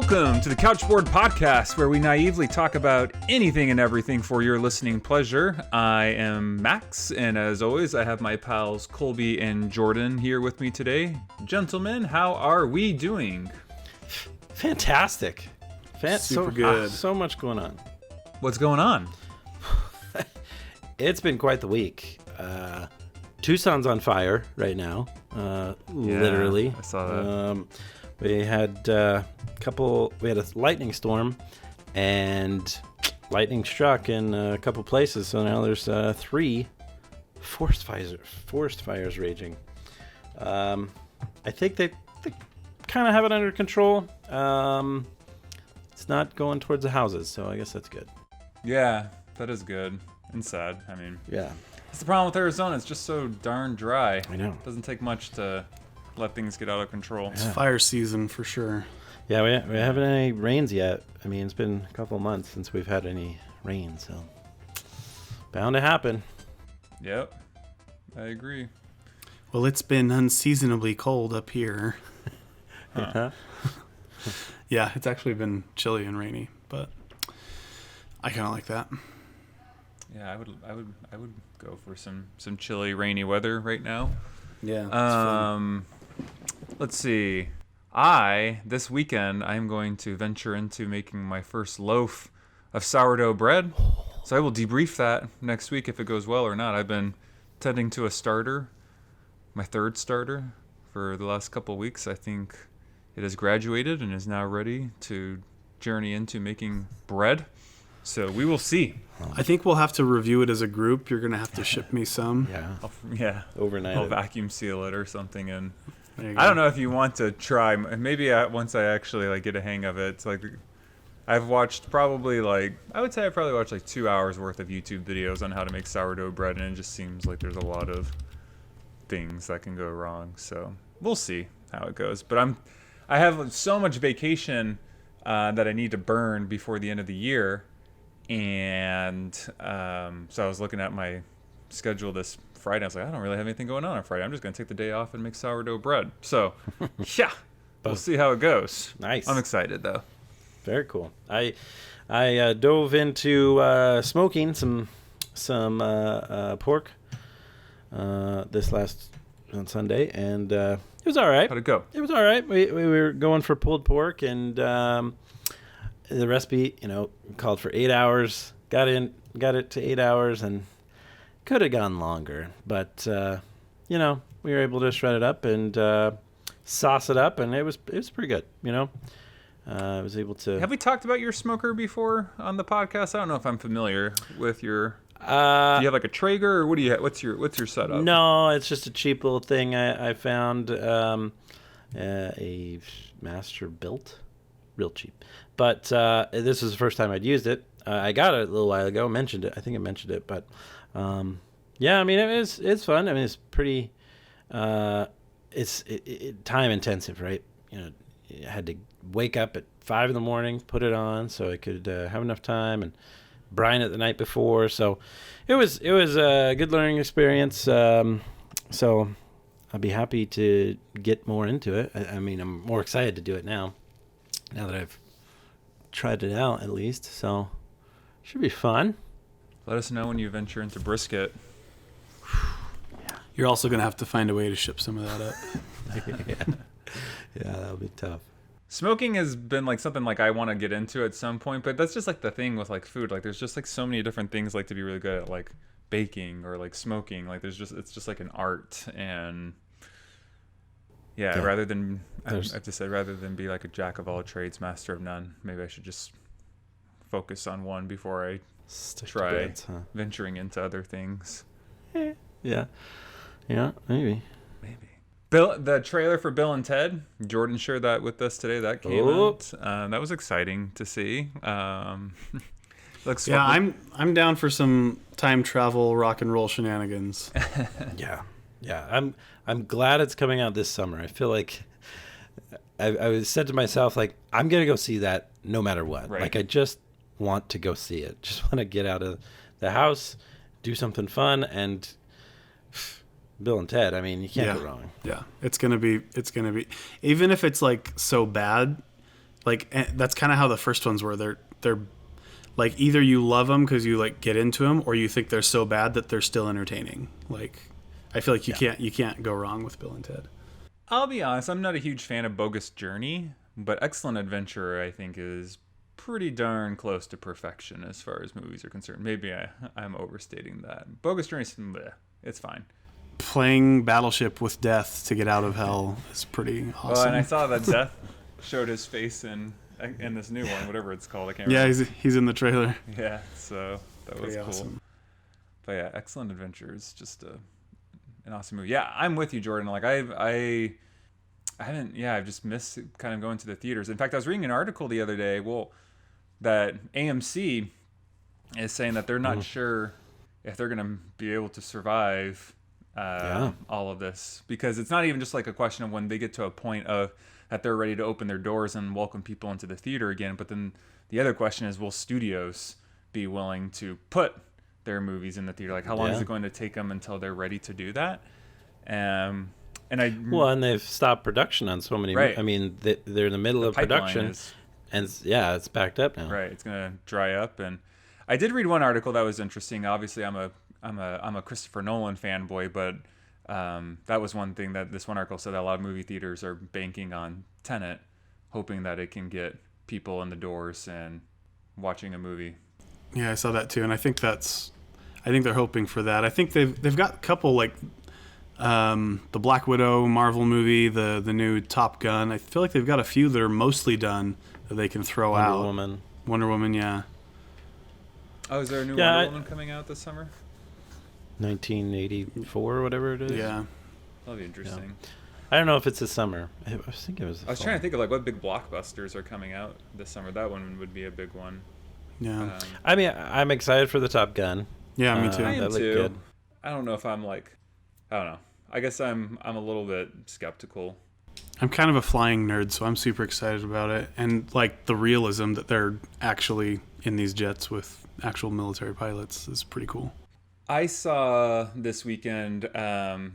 Welcome to the Couchboard podcast, where we naively talk about anything and everything for your listening pleasure. I am Max, and as always, I have my pals Colby and Jordan here with me today. Gentlemen, how are we doing? Fantastic. Super good. So much going on. What's going on? It's been quite the week. Tucson's on fire right now. Literally. I saw that. We had a lightning storm, and lightning struck in a couple places. So now there's 3 forest fires raging. I think they kind of have it under control. It's not going towards the houses, so I guess that's good. Yeah, that is good and sad. I mean, yeah, that's the problem with Arizona. It's just so darn dry. I know. It doesn't take much to let things get out of control. It's fire season for sure. Yeah, we haven't had any rains yet. I mean, it's been a couple months since we've had any rain, so bound to happen. Yep, I agree. Well, it's been unseasonably cold up here. Huh? Yeah, it's actually been chilly and rainy, but I kind of like that. Yeah, I would go for some chilly, rainy weather right now. Yeah. Let's see. This weekend, I'm going to venture into making my first loaf of sourdough bread. So I will debrief that next week if it goes well or not. I've been tending to a starter, my third starter, for the last couple of weeks. I think it has graduated and is now ready to journey into making bread. So we will see. I think we'll have to review it as a group. You're going to have to ship me some. Yeah. Overnight. I'll vacuum seal it or something. And There you go. I don't know if you want to try. Maybe once I actually get a hang of it. It's like I've watched probably I would say I probably watched 2 hours worth of YouTube videos on how to make sourdough bread, and it just seems like there's a lot of things that can go wrong. So we'll see how it goes. But I have so much vacation that I need to burn before the end of the year. And so I was looking at my schedule this Friday. I was like, I don't really have anything going on Friday. I'm just going to take the day off and make sourdough bread. So, yeah, we'll see how it goes. Nice. I'm excited, though. Very cool. I dove into smoking some pork this last on Sunday, and it was all right. How'd it go? It was all right. We were going for pulled pork, and the recipe, called for 8 hours. Got it to 8 hours, and could have gone longer. But we were able to shred it up and sauce it up, and it was pretty good. I was able to. Have we talked about your smoker before on the podcast? I don't know if I'm familiar with your. Do you have a Traeger, or what do you have? What's your setup? No, it's just a cheap little thing I found. A master built, real cheap. But this was the first time I'd used it. I got it a little while ago. I think I mentioned it. But yeah, I mean, it's fun. I mean, it's pretty. It's time intensive, right? I had to wake up at 5 a.m, put it on so I could have enough time, and brine it the night before. So it was a good learning experience. So I'll be happy to get more into it. I mean, I'm more excited to do it now that I've tried it out at least. So should be fun. Let us know when you venture into brisket. You're also going to have to find a way to ship some of that up. Yeah, that'll be tough. Smoking has been something I want to get into at some point, but that's just the thing with food. There's just so many different things to be really good at, baking or smoking. It's just an art. And yeah, rather than I have to say, rather than be a jack of all trades, master of none, maybe I should just focus on one before I try venturing into other things. Yeah, maybe. Bill, the trailer for Bill and Ted, Jordan shared that with us today. That came out. That was exciting to see. Looks Yeah, fun. I'm down for some time travel rock and roll shenanigans. Yeah. I'm glad it's coming out this summer. I feel like I said to myself, I'm gonna go see that no matter what. Right. I just want to go see it. Just want to get out of the house, do something fun, and Bill and Ted. I mean, you can't go wrong. Yeah, it's gonna be. Even if it's so bad, like that's kind of how the first ones were. They're like either you love them because you like get into them, or you think they're so bad that they're still entertaining. Like I feel like you can't go wrong with Bill and Ted. I'll be honest, I'm not a huge fan of Bogus Journey, but Excellent Adventure I think is pretty darn close to perfection as far as movies are concerned. Maybe I'm overstating that. Bogus Journey, it's fine. Playing Battleship with Death to get out of hell is pretty awesome. Well, and I saw that Death showed his face in this new one, whatever it's called. I can't remember. Yeah, he's in the trailer. Yeah, so that was Pretty cool. awesome. But yeah, Excellent Adventure is just an awesome movie. Yeah, I'm with you, Jordan. Like I haven't. Yeah, I've just missed kind of going to the theaters. In fact, I was reading an article the other day. Well, that AMC is saying that they're not sure if they're going to be able to survive all of this, because it's not even just like a question of when they get to a point of that they're ready to open their doors and welcome people into the theater again. But then the other question is, will studios be willing to put their movies in the theater? Like, how long is it going to take them until they're ready to do that? And they've stopped production on so many. Right. I mean, they're in the middle of production, and it's backed up now. Right, it's gonna dry up. And I did read one article that was interesting. Obviously, I'm a Christopher Nolan fanboy, but that was one thing that this one article said that a lot of movie theaters are banking on Tenet, hoping that it can get people in the doors and watching a movie. Yeah, I saw that too, and I think they're hoping for that. I think they've got a couple like the Black Widow Marvel movie, the new Top Gun. I feel like they've got a few that are mostly done that they can throw out. Wonder Woman, yeah. Oh, is there a new Wonder Woman coming out this summer? 1984 or whatever it is. Yeah. That'll be interesting. Yeah. I don't know if it's this summer. I was thinking it was. I was trying to think of like what big blockbusters are coming out this summer. That one would be a big one. Yeah. I mean, I'm excited for the Top Gun. Yeah, me too. I am that looked too. good. I don't know if I'm like, I don't know. I guess I'm a little bit skeptical. I'm kind of a flying nerd, so I'm super excited about it. And like the realism that they're actually in these jets with actual military pilots is pretty cool. I saw this weekend The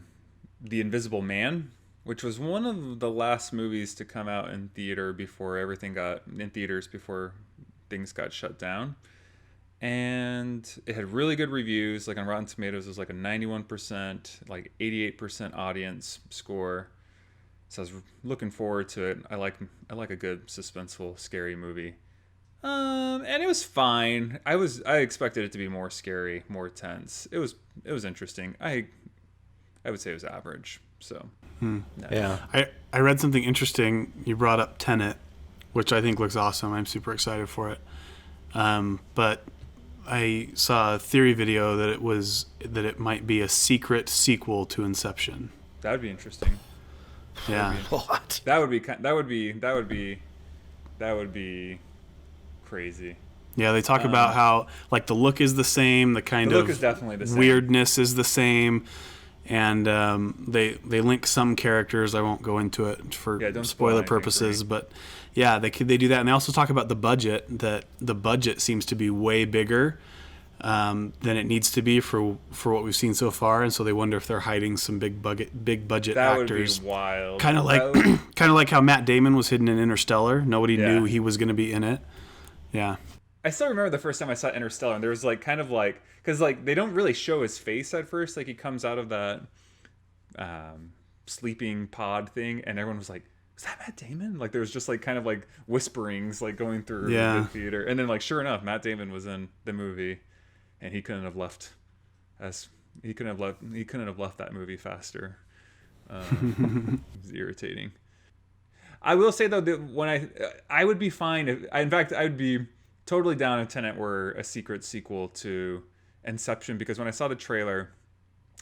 Invisible Man, which was one of the last movies to come out in theater before everything got in theaters before things got shut down. And it had really good reviews. Like on Rotten Tomatoes, it was like a 91%, like 88% audience score. So I was looking forward to it. I like a good suspenseful, scary movie. And it was fine. I expected it to be more scary, more tense. It was interesting. I would say it was average. So no. Yeah. I read something interesting. You brought up Tenet, which I think looks awesome. I'm super excited for it. But I saw a theory video that it might be a secret sequel to Inception. That would be interesting. Yeah. What? That would be crazy. Yeah, they talk about how like the look is the same, the look is definitely the same. Weirdness is the same, and they link some characters. I won't go into it for don't spoil spoiler anything purposes, for me. but yeah, they do that, and they also talk about the budget. That the budget seems to be way bigger than it needs to be for what we've seen so far, and so they wonder if they're hiding some big budget That actors. would be wild. Kind of like how Matt Damon was hidden in Interstellar. Nobody knew he was going to be in it. Yeah. I still remember the first time I saw Interstellar, and there was like kind of like, because like they don't really show his face at first. Like he comes out of that sleeping pod thing, and everyone was like, "Was that Matt Damon?" Like there was just like kind of like whisperings like going through the theater, and then like sure enough, Matt Damon was in the movie, and he couldn't have left that movie faster. It was irritating. I will say though that when I would be fine if, in fact, I would be totally down if Tenet were a secret sequel to Inception, because when I saw the trailer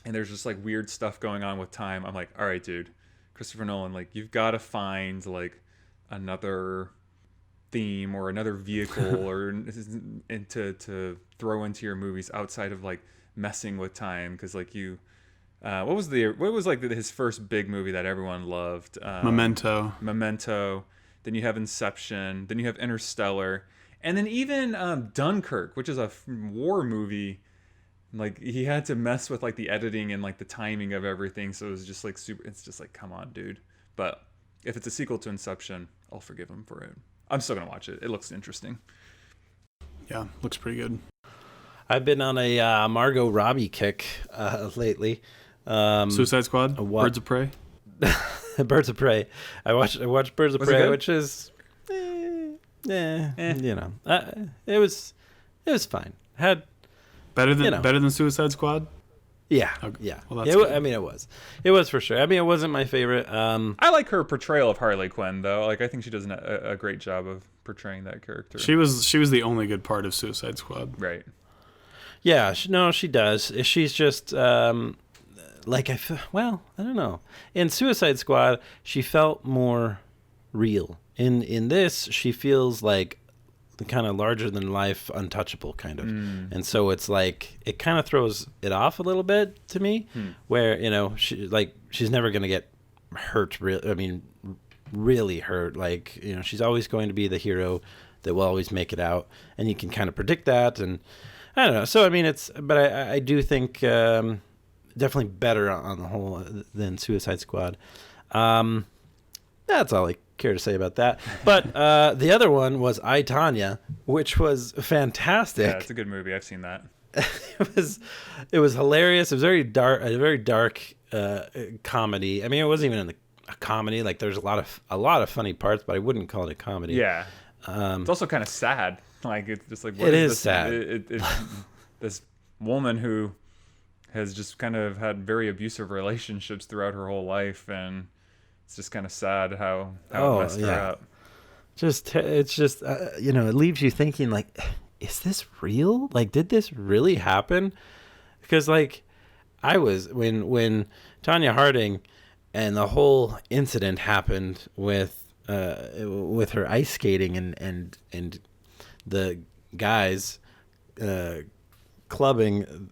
and there's just like weird stuff going on with time, I'm like, all right, dude, Christopher Nolan, like you've got to find like another theme or another vehicle or and to throw into your movies outside of like messing with time, because like you. What was like his first big movie that everyone loved? Memento. Then you have Inception. Then you have Interstellar, and then even Dunkirk, which is a war movie. Like he had to mess with like the editing and like the timing of everything, so it was just like super. It's just like, come on, dude. But if it's a sequel to Inception, I'll forgive him for it. I'm still gonna watch it. It looks interesting. Yeah, looks pretty good. I've been on a Margot Robbie kick lately. Suicide Squad, what? Birds of Prey. Birds of Prey. I watched Birds of Was it Prey, good? which is, you know, it was fine. Had Better than You know. better than Suicide Squad. yeah, Okay. yeah. Well, that's good. I mean, it was for sure. I mean, it wasn't my favorite. I like her portrayal of Harley Quinn, though. Like, I think she does a great job of portraying that character. She was the only good part of Suicide Squad. Right. Yeah, no, she does. She's just like I don't know. In Suicide Squad, she felt more real. In this, she feels like the kind of larger than life, untouchable kind of. And so it's like it kind of throws it off a little bit to me, where she's never gonna get hurt. Really hurt. Like she's always going to be the hero that will always make it out, and you can kind of predict that. And I don't know. So I mean, but I do think definitely better on the whole than Suicide Squad. That's all I care to say about that. But the other one was I, Tonya, which was fantastic. Yeah, it's a good movie. I've seen that. It was hilarious. It was a very dark comedy. I mean, it wasn't even a comedy. Like there's a lot of funny parts, but I wouldn't call it a comedy. Yeah. It's also kind of sad. Like it's just like It is this? sad. It's this woman who has just kind of had very abusive relationships throughout her whole life, and it's just kind of sad how it messed her up. It's just it leaves you thinking like, is this real? Like, did this really happen? Because like I was when Tonya Harding and the whole incident happened with her ice skating and the guys clubbing.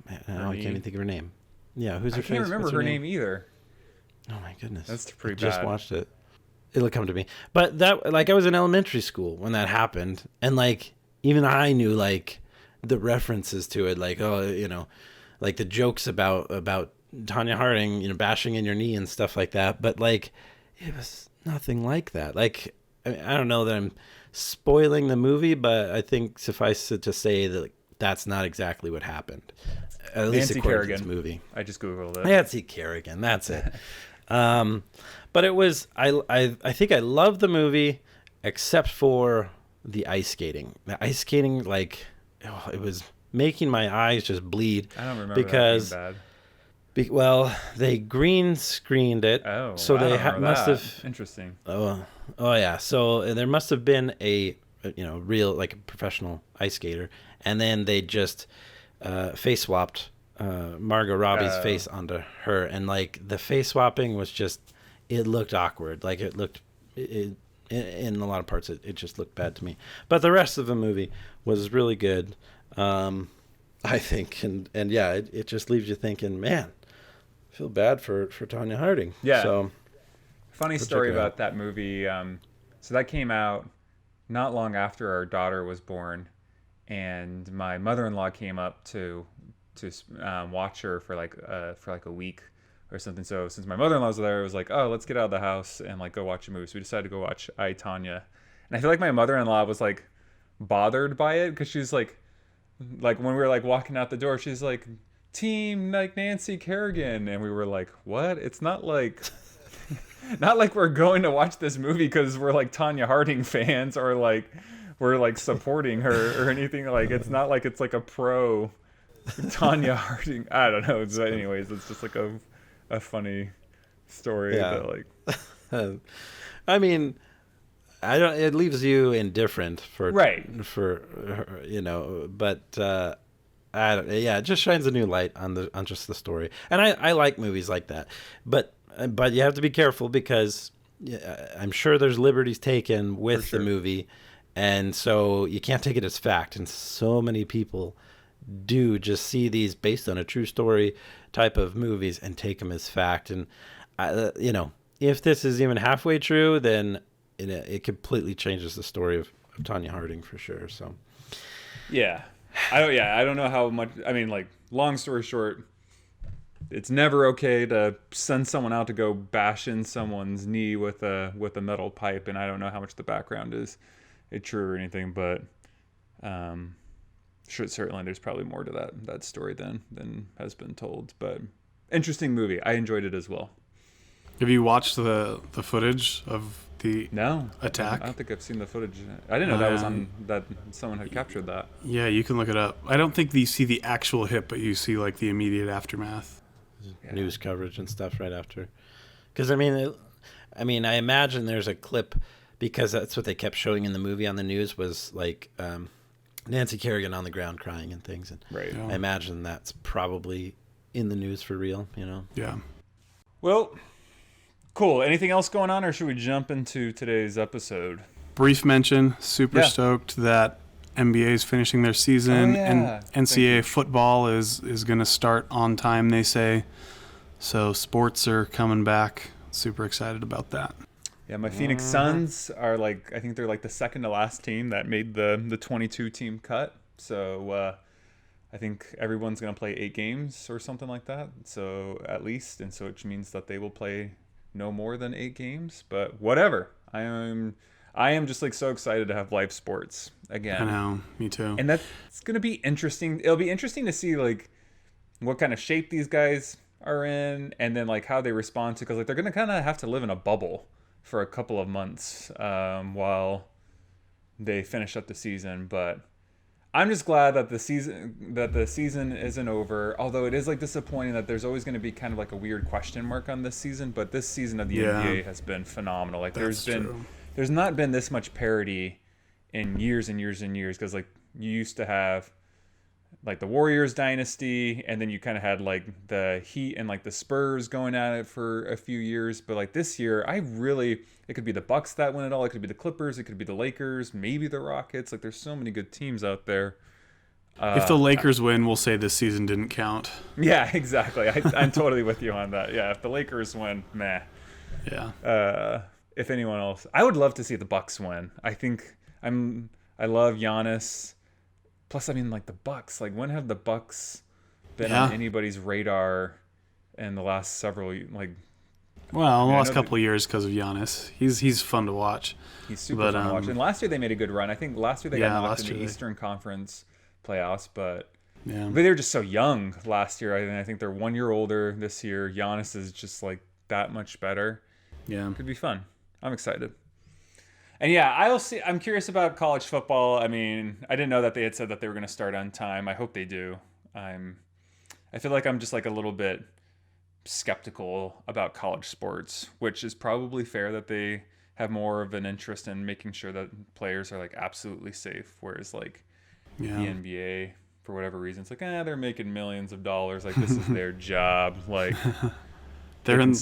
I can't even think of her name. Yeah, who's her? I can't remember her name either. Oh my goodness, That's pretty I just bad. watched it. It'll come to me. But that, like, I was in elementary school when that happened, and like even I knew like the references to it, like like the jokes about Tonya Harding, bashing in your knee and stuff like that. But like, it was nothing like that. Like, I don't know that I'm spoiling the movie, but I think suffice it to say that like, that's not exactly what happened. At least Nancy according to Kerrigan. this movie. I just googled it. Nancy Kerrigan, that's it. But it was I think I loved the movie except for the ice skating. The ice skating, like, it was making my eyes just bleed. I don't remember because that being bad. well, they green screened it. Oh, so I they don't remember must that. have. Interesting. Oh yeah. So there must have been a real, like, a professional ice skater, and then they just face swapped Margot Robbie's face onto her, and like the face swapping was just, it looked awkward. Like it looked in a lot of parts it just looked bad to me. But the rest of the movie was really good, I think, and yeah, it just leaves you thinking, man, I feel bad for Tonya Harding. Yeah. So Funny Go story check it out. about that movie. So that came out not long after our daughter was born, and my mother-in-law came up to watch her for like a week or something. So since my mother-in-law was there, it was like, oh, let's get out of the house and like go watch a movie. So we decided to go watch I, Tonya. And I feel like my mother-in-law was like bothered by it, because she's like when we were like walking out the door, she's like, team like Nancy Kerrigan, and we were like, what? It's not like not like we're going to watch this movie because we're like Tonya Harding fans, or like we're like supporting her or anything. Like, it's not like it's like a pro Tonya Harding. I don't know. But anyways, it's just like a funny story. Yeah. That, like, I mean, I don't. It leaves you indifferent for Right. for but I don't. Yeah, it just shines a new light on just the story, and I like movies like that, but you have to be careful, because I'm sure there's liberties taken with sure. the movie, and so you can't take it as fact. And so many people do just see these based on a true story type of movies and take them as fact. And if this is even halfway true, then it completely changes the story of Tonya Harding for sure. So yeah. I don't know how much. I mean, like, long story short, it's never okay to send someone out to go bash in someone's knee with a metal pipe. And I don't know how much the background is true or anything, but sure, certainly there's probably more to that story than has been told. But interesting movie. I enjoyed it as well. Have you watched the footage of the attack? I don't think I've seen the footage. I didn't know that was on that someone had captured that. Yeah, you can look it up. I don't think you see the actual hit, but you see like the immediate aftermath. Yeah. News coverage and stuff right after. Because I imagine there's a clip, because that's what they kept showing in the movie on the news was like Nancy Kerrigan on the ground crying and things. And right. I imagine that's probably in the news for real. Yeah. Well. Cool. Anything else going on, or should we jump into today's episode? Brief mention. Super stoked that NBA is finishing their season, and NCAA football is going to start on time, they say. So sports are coming back. Super excited about that. Yeah, my Phoenix Suns are I think they're the second to last team that made the 22 team cut. So I think everyone's going to play 8 games or something like that. So at least, and so which means that they will play no more than 8 games, but whatever. I am just so excited to have live sports again. I know, me too. And that's going to be interesting. It'll be interesting to see what kind of shape these guys are in, and then how they respond to, because they're going to kind of have to live in a bubble for a couple of months while they finish up the season. But I'm just glad that the season isn't over. Although it is disappointing that there's always going to be kind of a weird question mark on this season. But this season of the NBA has been phenomenal. There's not been this much parity in years and years and years, because you used to have the Warriors dynasty, and then you kind of had the Heat and the Spurs going at it for a few years. But this year, it could be the Bucks that win it all. It could be the Clippers. It could be the Lakers. Maybe the Rockets. There's so many good teams out there. If the Lakers win, we'll say this season didn't count. Yeah, exactly. I'm totally with you on that. Yeah, if the Lakers win, meh. Yeah. If anyone else, I would love to see the Bucks win. I love Giannis. Plus, the Bucks. When have the Bucks been on anybody's radar in the last several? Well, the last couple of years because of Giannis. He's fun to watch. He's super fun to watch. And last year they made a good run. I think last year they got knocked in the Eastern Conference playoffs, but they were just so young last year. I think they're 1 year older this year. Giannis is just that much better. Yeah, could be fun. I'm excited. And yeah, I'll see. I'm curious about college football. I didn't know that they had said that they were going to start on time. I hope they do. I feel like I'm just a little bit skeptical about college sports, which is probably fair that they have more of an interest in making sure that players are absolutely safe. Whereas the NBA, for whatever reason, it's they're making millions of dollars. This is their job. They're in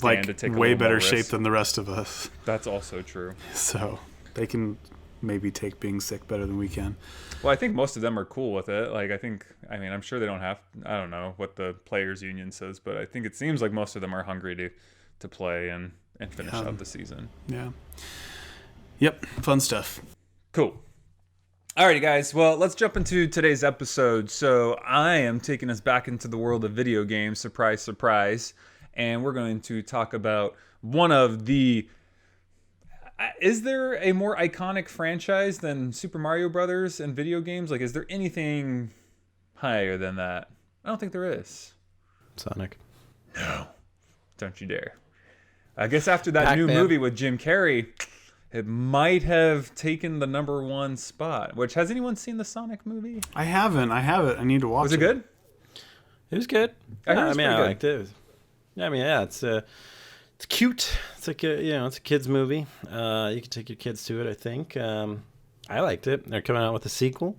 way better shape than the rest of us. That's also true. So they can maybe take being sick better than we can. Well, I think most of them are cool with it. I'm sure they don't have, I don't know what the players union says, but I think it seems like most of them are hungry to play and finish out the season. Yeah. Yep. Fun stuff. Cool. Alrighty, guys. Well, let's jump into today's episode. So I am taking us back into the world of video games. Surprise, surprise. And we're going to talk about one of the... Is there a more iconic franchise than Super Mario Brothers in video games? Is there anything higher than that? I don't think there is. Sonic. No. Don't you dare. I guess after that Pac-Man. new movie with Jim Carrey, it might have taken the number 1 spot. Which, has anyone seen the Sonic movie? I haven't. I need to watch it. Was it good? It was good. I heard I liked it. It's cute. It's it's a kids movie. You can take your kids to it, I think. I liked it. They're coming out with a sequel.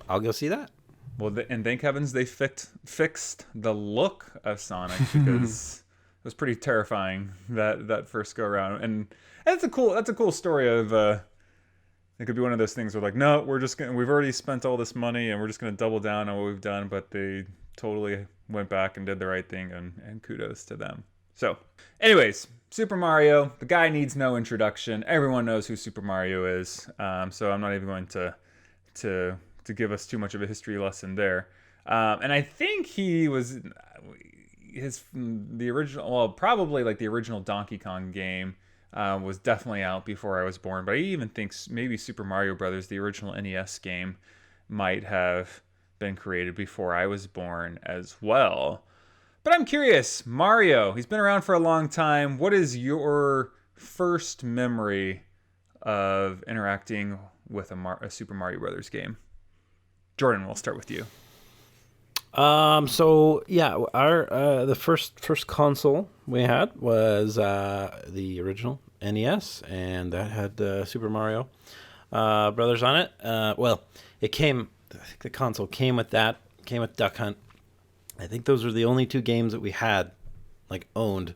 I'll go see that. Well, and thank heavens they fixed the look of Sonic, because it was pretty terrifying that first go around. And that's a cool story of it could be one of those things where no, we've already spent all this money and we're just gonna double down on what we've done, but they totally went back and did the right thing, and kudos to them. So, anyways, Super Mario, the guy needs no introduction. Everyone knows who Super Mario is. So I'm not even going to give us too much of a history lesson there. And I think he the original, well, probably like the original Donkey Kong game was definitely out before I was born. But I even think maybe Super Mario Brothers, the original NES game, might have been created before I was born as well. But I'm curious, Mario, he's been around for a long time. What is your first memory of interacting with a Super Mario Brothers game? Jordan, we'll start with you. So yeah, our the first console we had was the original NES, and that had Super Mario Brothers on it. Well, it came. I think the console came with that. Came with Duck Hunt. I think those were the only two games that we had, like, owned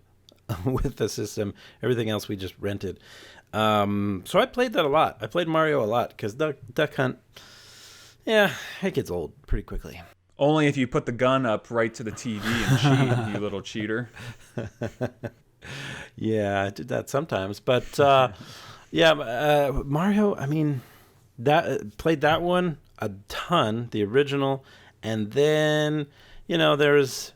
with the system. Everything else we just rented. So I played that a lot. I played Mario a lot because Duck Hunt, yeah, it gets old pretty quickly. Only if you put the gun up right to the TV and cheat, you little cheater. Yeah, I did that sometimes. But, Mario, I mean, played that one a ton, the original. And then, there's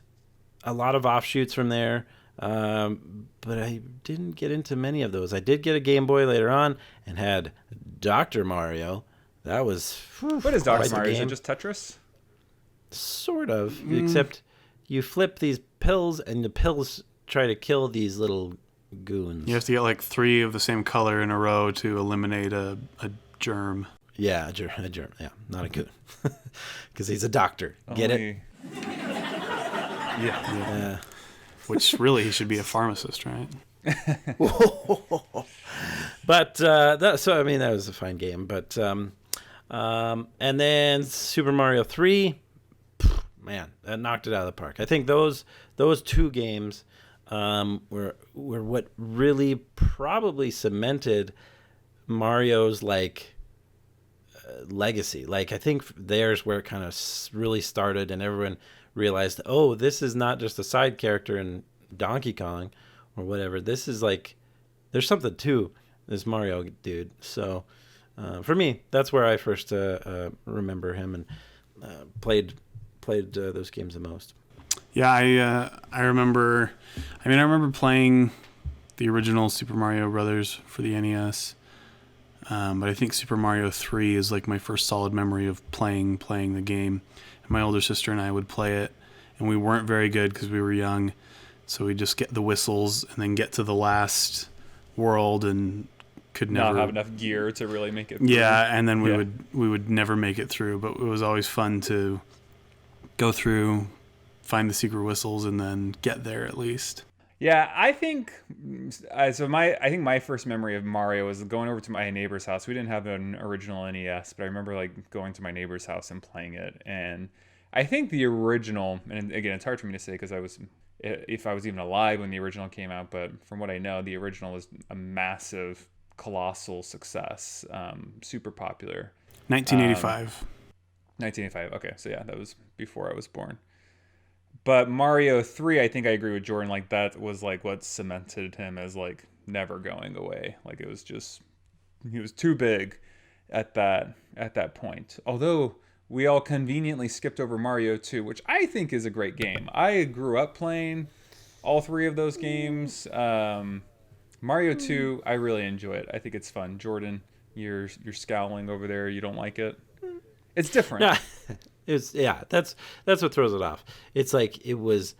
a lot of offshoots from there. But I didn't get into many of those. I did get a Game Boy later on and had Dr. Mario. That was... What is Dr. Mario? Is it just Tetris? Sort of, except you flip these pills, and the pills try to kill these little goons. You have to get like 3 of the same color in a row to eliminate a germ. Yeah, a germ. Yeah, not a goon. Because he's a doctor. Get it? Yeah. Which really, he should be a pharmacist, right? But that was a fine game. But and then Super Mario 3, man, that knocked it out of the park. I think those two games were what really probably cemented Mario's legacy. Like, I think there's where it kind of really started, and everyone realized, oh, this is not just a side character in Donkey Kong or whatever. This is there's something to this Mario dude. So for me, that's where I first remember him and played those games the most. Yeah, I remember. I remember playing the original Super Mario Brothers for the NES. But I think Super Mario 3 is like my first solid memory of playing the game. And my older sister and I would play it, and we weren't very good because we were young. So we'd just get the whistles and then get to the last world and could never not have enough gear to really make it through. Yeah, and then we would never make it through. But it was always fun to go through, find the secret whistles, and then get there at least. Yeah, I think my first memory of Mario was going over to my neighbor's house. We didn't have an original NES, but I remember going to my neighbor's house and playing it. And I think the original, and again, it's hard for me to say because if I was even alive when the original came out, but from what I know, the original was a massive, colossal success, super popular. 1985. 1985. Okay, so yeah, that was before I was born. But Mario 3, I think I agree with Jordan. Like, that was like what cemented him as like never going away. Like, it was just, he was too big at that point. Although we all conveniently skipped over Mario 2, which I think is a great game. I grew up playing all 3 of those games. Mario 2, I really enjoy it. I think it's fun. Jordan, you're scowling over there. You don't like it? It's different. That's what throws it off. It's like it was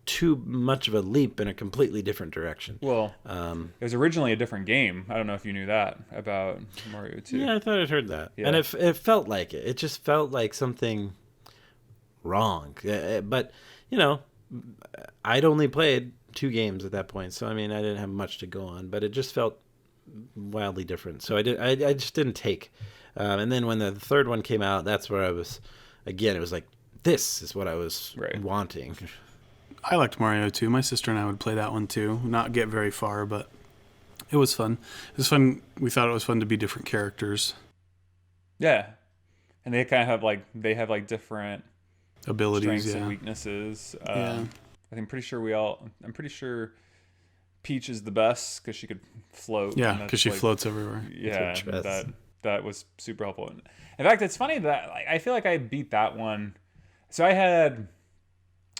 too much of a leap in a completely different direction. Well, it was originally a different game. I don't know if you knew that about Mario 2. Yeah, I thought I'd heard that. Yeah. And it felt like it. It just felt like something wrong. But, I'd only played 2 games at that point. So, I didn't have much to go on. But it just felt wildly different. So I just didn't take. And then when the third one came out, that's where I was... Again, it was like, this is what I was wanting. I liked Mario 2. My sister and I would play that one too. Not get very far, but it was fun. It was fun. We thought it was fun to be different characters. Yeah. And they kind of have different abilities, strengths and weaknesses. I'm pretty sure Peach is the best because she could float. Yeah, because she floats everywhere. Yeah, that was super helpful. In fact, it's funny that I feel like I beat that one. So I had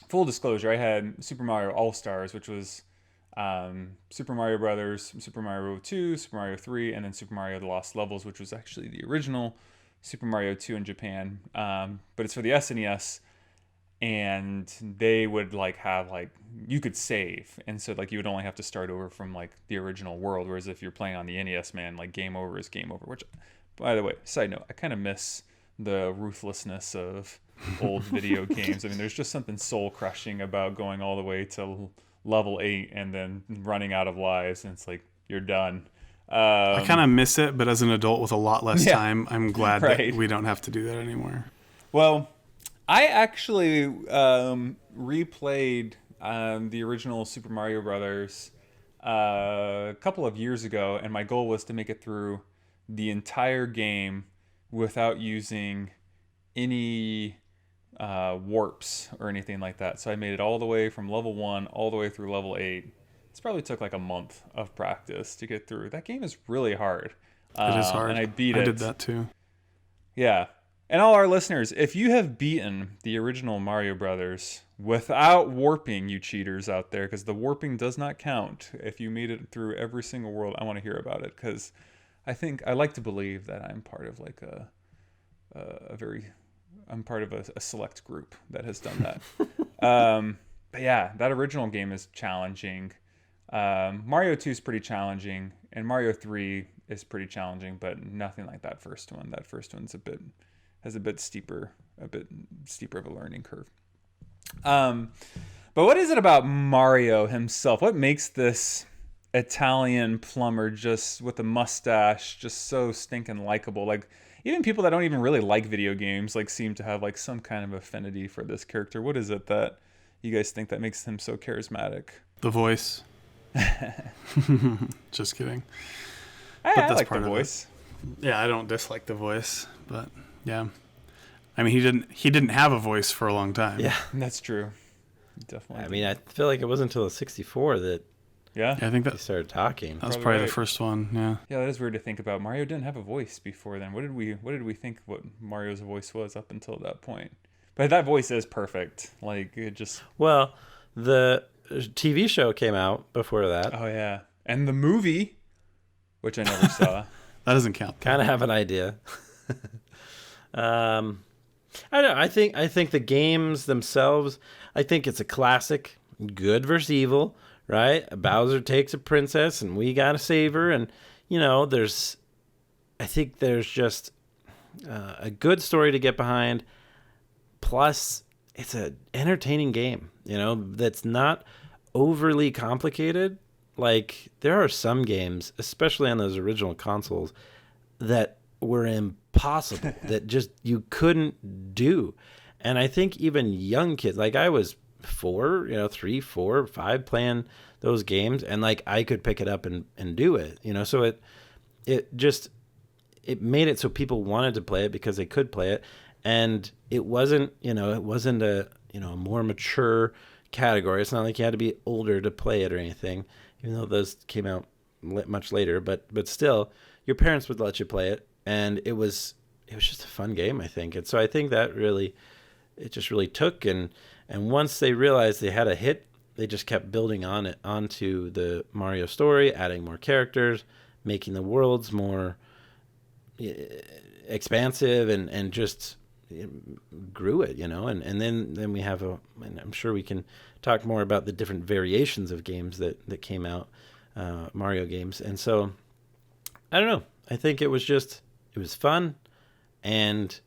full disclosure, I had Super Mario All Stars, which was Super Mario Brothers, Super Mario 2, Super Mario 3, and then Super Mario The Lost Levels, which was actually the original Super Mario 2 in Japan. But it's for the SNES, and they would like have like you could save, and so like you would only have to start over from like the original world. Whereas if you're playing on the NES, man, like game over is game over. Which, by the way, side note, I kind of miss the ruthlessness of old video games. I mean, there's just something soul crushing about going all the way to level 8 and then running out of lives, and it's like you're done. I kind of miss it, but as an adult with a lot less time, I'm glad right. that we don't have to do that anymore. Well, I actually replayed the original Super Mario Brothers a couple of years ago, and my goal was to make it through the entire game without using any warps or anything like that. So I made it all the way from level 1 all the way through level 8. This probably took like a month of practice to get through. That game is really hard. It is hard. And I beat it. I did that too. Yeah. And all our listeners, if you have beaten the original Mario Brothers without warping, you cheaters out there, because the warping does not count. If you made it through every single world, I want to hear about it, because I like to believe that I'm part of like I'm part of a select group that has done that. But yeah, that original game is challenging. Mario 2 is pretty challenging, and Mario 3 is pretty challenging, but nothing like that first one. That first one's has a bit steeper of a learning curve. But what is it about Mario himself? What makes this Italian plumber just with a mustache just so stinking likable? Like, even people that don't even really like video games like seem to have like some kind of affinity for this character. What is it that you guys think that makes him so charismatic? The voice. Just kidding. I like the voice. Yeah, I don't dislike the voice, but yeah. I mean, he didn't have a voice for a long time. Yeah, that's true. Definitely. I mean, I feel like it wasn't until the 64 that I think that he started talking. That was probably the first one. Yeah. Yeah, that is weird to think about. Mario didn't have a voice before then. What did we think what Mario's voice was up until that point? But that voice is perfect. Like, it just... Well, the TV show came out before that. Oh, yeah. And the movie, which I never saw. That doesn't count. Kind of have an idea. I don't know. I think the games themselves, I think it's a classic, good versus evil, right? Bowser takes a princess and we got to save her. And, you know, I think there's just a good story to get behind. Plus, it's an entertaining game, you know, that's not overly complicated. Like, there are some games, especially on those original consoles, that were impossible, that just you couldn't do. And I think even young kids, like I was 3, 4, 5 playing those games, and like I could pick it up and do it, you know. So it made it so people wanted to play it because they could play it. And it wasn't a more mature category. It's not like you had to be older to play it or anything, even though those came out much later. But still, your parents would let you play it, and it was just a fun game, I think. And so I think that it just really took. And once they realized they had a hit, they just kept building onto the Mario story, adding more characters, making the worlds more expansive, and just grew it, you know. And then we have and I'm sure we can talk more about the different variations of games that came out, Mario games. And so I don't know, I think it was fun, and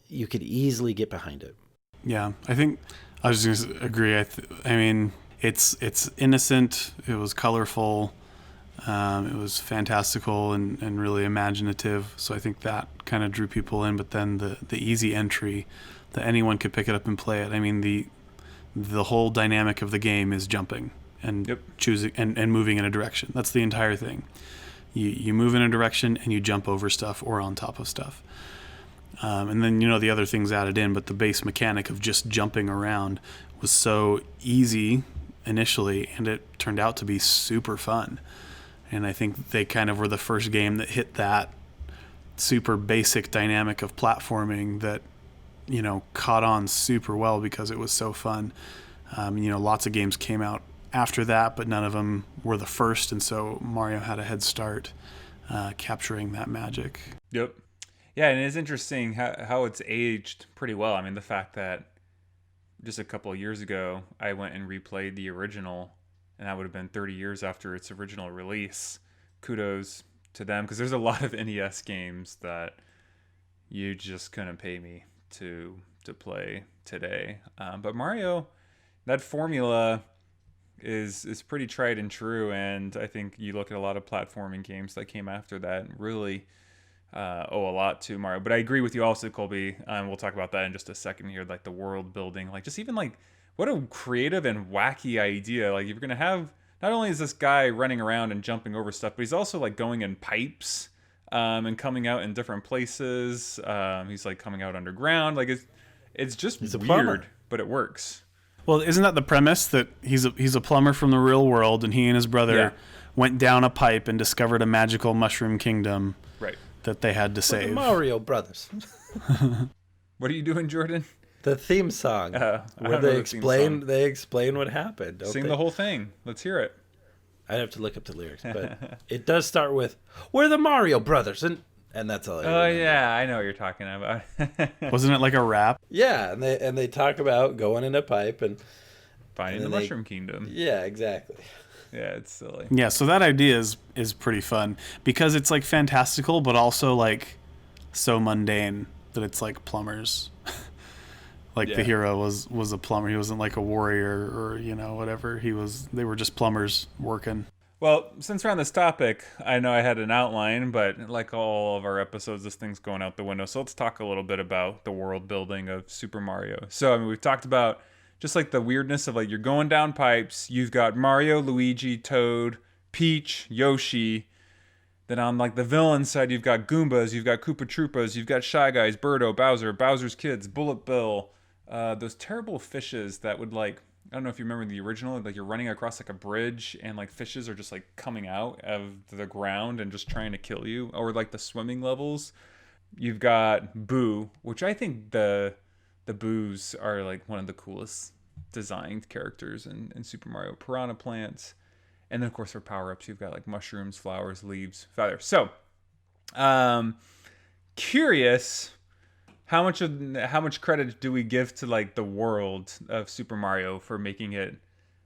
you could easily get behind it. Yeah, I think I was just going to agree. I mean, it's innocent. It was colorful. It was fantastical and really imaginative. So I think that kind of drew people in. But then the easy entry, that anyone could pick it up and play it. I mean, the whole dynamic of the game is jumping and choosing and moving in a direction. That's the entire thing. You move in a direction and you jump over stuff or on top of stuff. And then, the other things added in, but the base mechanic of just jumping around was so easy initially, and it turned out to be super fun. And I think they kind of were the first game that hit that super basic dynamic of platforming that, caught on super well because it was so fun. Lots of games came out after that, but none of them were the first, and so Mario had a head start capturing that magic. Yep. Yeah, and it's interesting how it's aged pretty well. I mean, the fact that just a couple of years ago, I went and replayed the original, and that would have been 30 years after its original release. Kudos to them, because there's a lot of NES games that you just couldn't pay me to play today. But Mario, that formula is pretty tried and true, and I think you look at a lot of platforming games that came after that and really owe a lot to Mario. But I agree with you also, Colby. We'll talk about that in just a second here, like the world building, like just even like what a creative and wacky idea. Like you're gonna have, not only is this guy running around and jumping over stuff, but he's also like going in pipes and coming out in different places. He's like coming out underground. Like it's just He's a weird, plumber. but it works. Well, isn't that the premise, that he's a plumber from the real world, and he and his brother went down a pipe and discovered a magical mushroom kingdom Right. that they had to The save? Mario Brothers. What are you doing, Jordan? The theme song, I where don't know they the theme song. explain what happened. Don't Sing they? the whole thing. Let's hear it. I'd have to look up the lyrics, but it does start with "We're the Mario Brothers," and that's all. I Oh remember. yeah, I know what you're talking about. Wasn't it like a rap? Yeah, and they talk about going in a pipe and Finding the And then they- Mushroom Kingdom. yeah, exactly. Yeah, it's silly. Yeah, so that idea is pretty fun because it's like fantastical, but also like so mundane that it's like plumbers. Like Yeah. the hero was a plumber. He wasn't like a warrior or whatever. They were just plumbers working. Well, since we're on this topic, I know I had an outline, but like all of our episodes, this thing's going out the window. So let's talk a little bit about the world building of Super Mario. So, I mean, we've talked about just like the weirdness of like you're going down pipes. You've got Mario, Luigi, Toad, Peach, Yoshi. Then on like the villain side, you've got Goombas, you've got Koopa Troopas, you've got Shy Guys, Birdo, Bowser, Bowser's Kids, Bullet Bill. Those terrible fishes that would like, I don't know if you remember the original, like you're running across like a bridge and like fishes are just like coming out of the ground and just trying to kill you, or like the swimming levels. You've got Boo, which I think the Boos are like one of the coolest designed characters in Super Mario. Piranha plants. And then of course for power-ups, you've got like mushrooms, flowers, leaves, feathers. So, curious, how much credit do we give to like the world of Super Mario for making it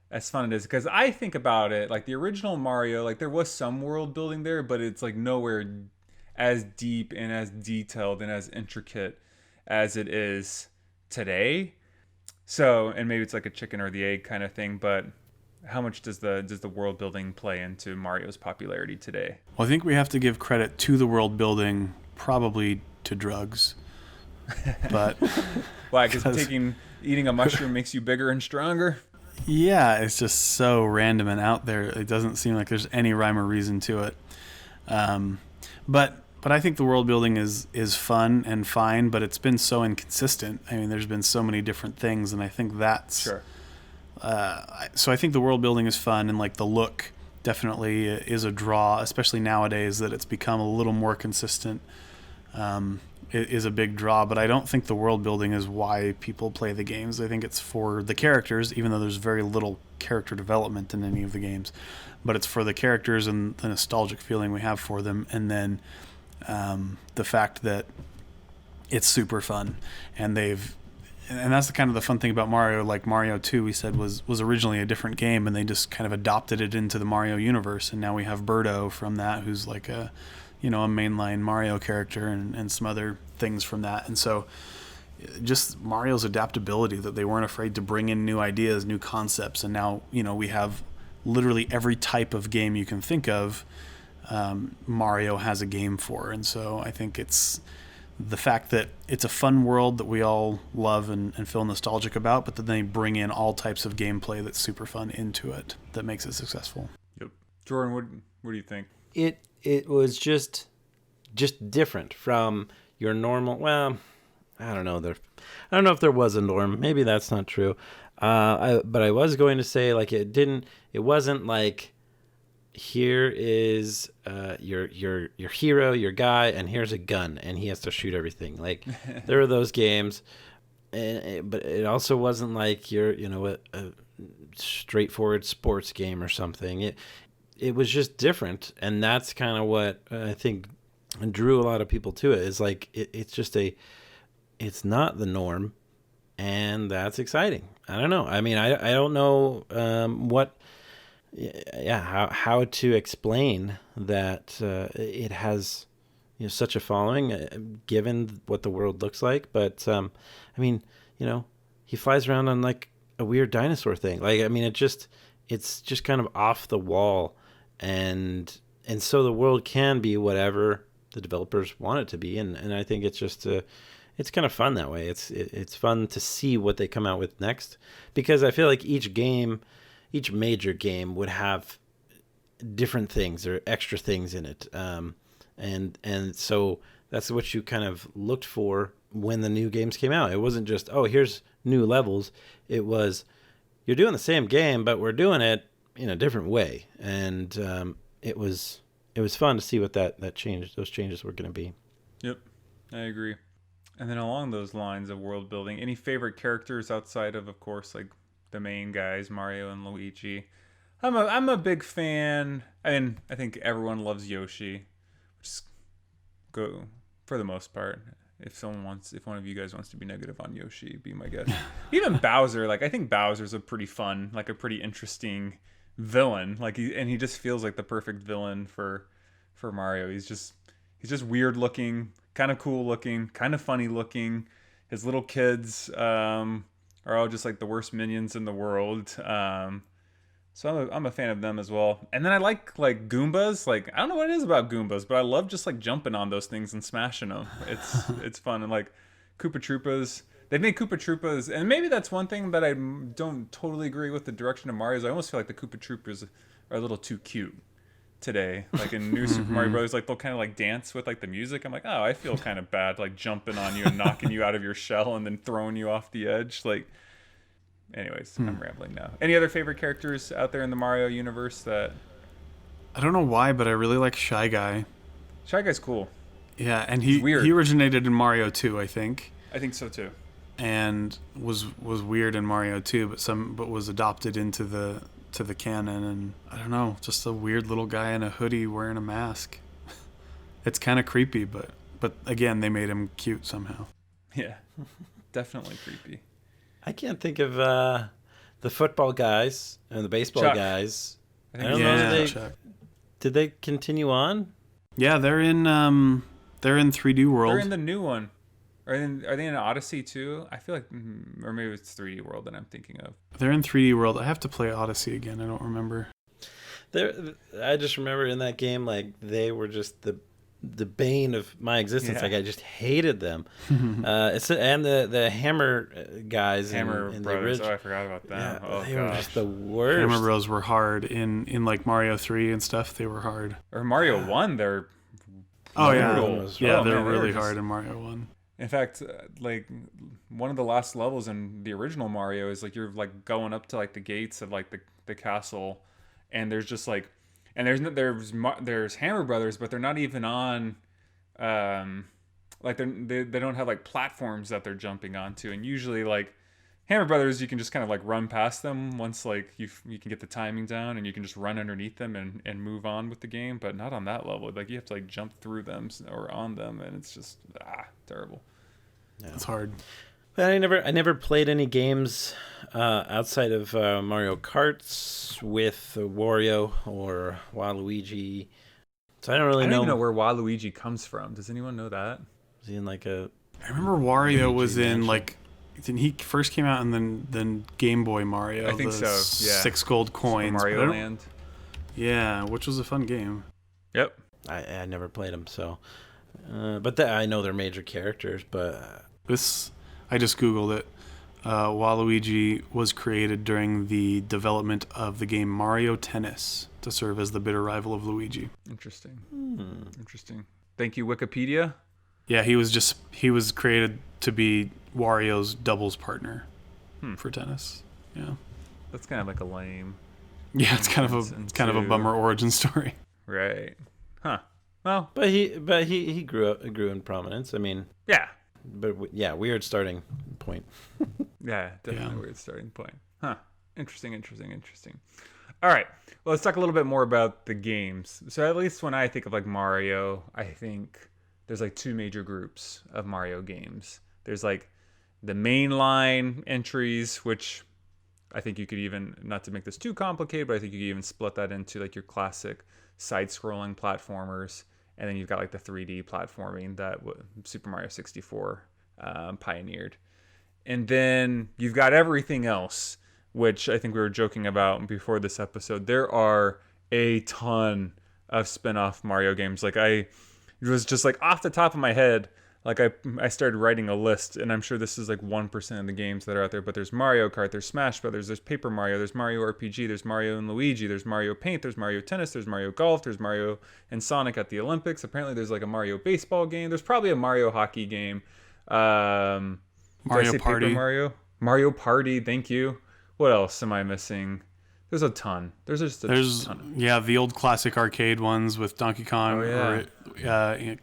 as fun as it is? Because I think about it, like the original Mario, like there was some world building there, but it's like nowhere as deep and as detailed and as intricate as it is today. So, and maybe it's like a chicken or the egg kind of thing, but how much does the world building play into Mario's popularity today? Well, I think we have to give credit to the world building, probably to drugs. But Why? Because eating a mushroom makes you bigger and stronger? yeah, it's just so random and out there. It doesn't seem like there's any rhyme or reason to it. But I think the world building is fun and fine, but it's been so inconsistent. I mean, there's been so many different things, and I think that's Sure. So I think the world building is fun, and like the look definitely is a draw, especially nowadays that it's become a little more consistent. It is a big draw, but I don't think the world building is why people play the games. I think it's for the characters, even though there's very little character development in any of the games, but it's for the characters and the nostalgic feeling we have for them, and then the fact that it's super fun, and that's the kind of the fun thing about Mario. Like Mario 2, we said was originally a different game, and they just kind of adopted it into the Mario universe, and now we have Birdo from that, who's like a mainline Mario character, and some other things from that. And so just Mario's adaptability, that they weren't afraid to bring in new ideas, new concepts, and now we have literally every type of game you can think of. Mario has a game for, and so I think it's the fact that it's a fun world that we all love and feel nostalgic about, but then they bring in all types of gameplay that's super fun into it that makes it successful. Yep. Jordan, what do you think? It was just different from your normal. Well, I don't know. I don't know if there was a norm. Maybe that's not true. But I was going to say, like, it wasn't like, here is your hero, your guy, and here's a gun, and he has to shoot everything. Like, there are those games, but it also wasn't like a straightforward sports game or something. It was just different, and that's kind of what I think drew a lot of people to it. Is like it's not the norm, and that's exciting. I don't know. I mean, I don't know how to explain that it has such a following, given what the world looks like. But I mean, he flies around on like a weird dinosaur thing. Like, I mean, it's just kind of off the wall, and so the world can be whatever the developers want it to be, and I think it's just it's kind of fun that way. It's fun to see what they come out with next, because I feel like each major game would have different things or extra things in it, and so that's what you kind of looked for when the new games came out. It wasn't just, oh, here's new levels. It was, you're doing the same game, but we're doing it in a different way, and it was fun to see what those changes were going to be. Yep, I agree. And then along those lines of world building, any favorite characters outside of course, like the main guys, Mario and Luigi? I'm a big fan. I mean, I think everyone loves Yoshi. Just go for the most part. If one of you guys wants to be negative on Yoshi, be my guest. Even Bowser, like I think Bowser's a pretty fun, like a pretty interesting villain. Like he just feels like the perfect villain for Mario. He's just weird looking, kind of cool looking, kind of funny looking. His little kids are all just like the worst minions in the world. So I'm a fan of them as well. And then I like Goombas. Like, I don't know what it is about Goombas, but I love just like jumping on those things and smashing them. It's fun. And like Koopa Troopas, they've made Koopa Troopas, and maybe that's one thing that I don't totally agree with the direction of Mario's. I almost feel like the Koopa Troopas are a little too cute today. Like in New Super Mario Bros., like they'll kind of like dance with like the music. I'm like, oh, I feel kind of bad like jumping on you and knocking you out of your shell and then throwing you off the edge. Like, anyways, I'm rambling now. Any other favorite characters out there in the Mario universe that... I don't know why, but I really like Shy Guy. Shy Guy's cool. Yeah, and he originated in Mario 2, I think. I think so too. And was weird in Mario 2, but was adopted into the canon, and I don't know, just a weird little guy in a hoodie wearing a mask. It's kind of creepy, but again, they made him cute somehow. Yeah, definitely creepy. I can't think of the football guys and the baseball Chuck. guys. I don't know. Chuck. Did they continue on? Yeah, they're in 3D World. They're in the new one. Are they in Odyssey too? I feel like, or maybe it's 3D World that I'm thinking of. They're in 3D World. I have to play Odyssey again. I don't remember. I just remember in that game, like they were just the bane of my existence. Yeah. Like I just hated them. And the Hammer guys, Hammer in Brothers. the I forgot about them. Yeah, Oh, they were gosh. just the worst. Hammer Bros were hard in like Mario 3 and stuff. They were hard. Or Mario 1, they're... Oh yeah, brutal. yeah, Oh, they're man, really just- hard in Mario 1. In fact, like one of the last levels in the original Mario is like you're like going up to like the gates of like the castle, and there's just like, and there's Hammer Brothers, but they're not even on, like they don't have like platforms that they're jumping onto, and usually like Hammer Brothers, you can just kind of like run past them once like you can get the timing down, and you can just run underneath them and move on with the game, but not on that level. Like you have to like jump through them or on them, and it's just terrible. Yeah. It's hard. But I never played any games outside of Mario Karts with Wario or Waluigi, so I don't really I don't know. even know where Waluigi comes from. Does anyone know that? Was he in like a? I remember Wario was in Mansion? like. Then he first came out, and then Game Boy Mario. I think the so, yeah. 6 gold coins. but I Mario don't- Land. Yeah, which was a fun game. Yep. I never played them, so. But I know they're major characters, but. This, I just Googled it. Waluigi was created during the development of the game Mario Tennis to serve as the bitter rival of Luigi. Interesting. Interesting. Thank you, Wikipedia. Yeah, he was created to be Wario's doubles partner for tennis. Yeah. That's kind of like a lame. Yeah, it's kind of a Two. bummer origin story. Right. Huh. Well, But he grew in prominence. I mean, yeah. but yeah, weird starting point. Yeah, definitely a weird starting point. Huh. Interesting. All right. Well, let's talk a little bit more about the games. So at least when I think of like Mario, I think there's like two major groups of Mario games. There's like the mainline entries, which I think you could even, not to make this too complicated, but I think you could even split that into like your classic side-scrolling platformers. And then you've got like the 3D platforming that Super Mario 64 pioneered. And then you've got everything else, which I think we were joking about before this episode. There are a ton of spin-off Mario games. Like it was just like off the top of my head, like I started writing a list, and I'm sure this is like 1% of the games that are out there, but there's Mario Kart, there's Smash Brothers, there's Paper Mario, there's Mario RPG, there's Mario and Luigi, there's Mario Paint, there's Mario Tennis, there's Mario Golf, there's Mario and Sonic at the Olympics. Apparently there's like a Mario baseball game. There's probably a Mario hockey game. Mario Party. Mario Party, thank you. What else am I missing? There's a ton. There's ton. Yeah, the old classic arcade ones with Donkey Kong or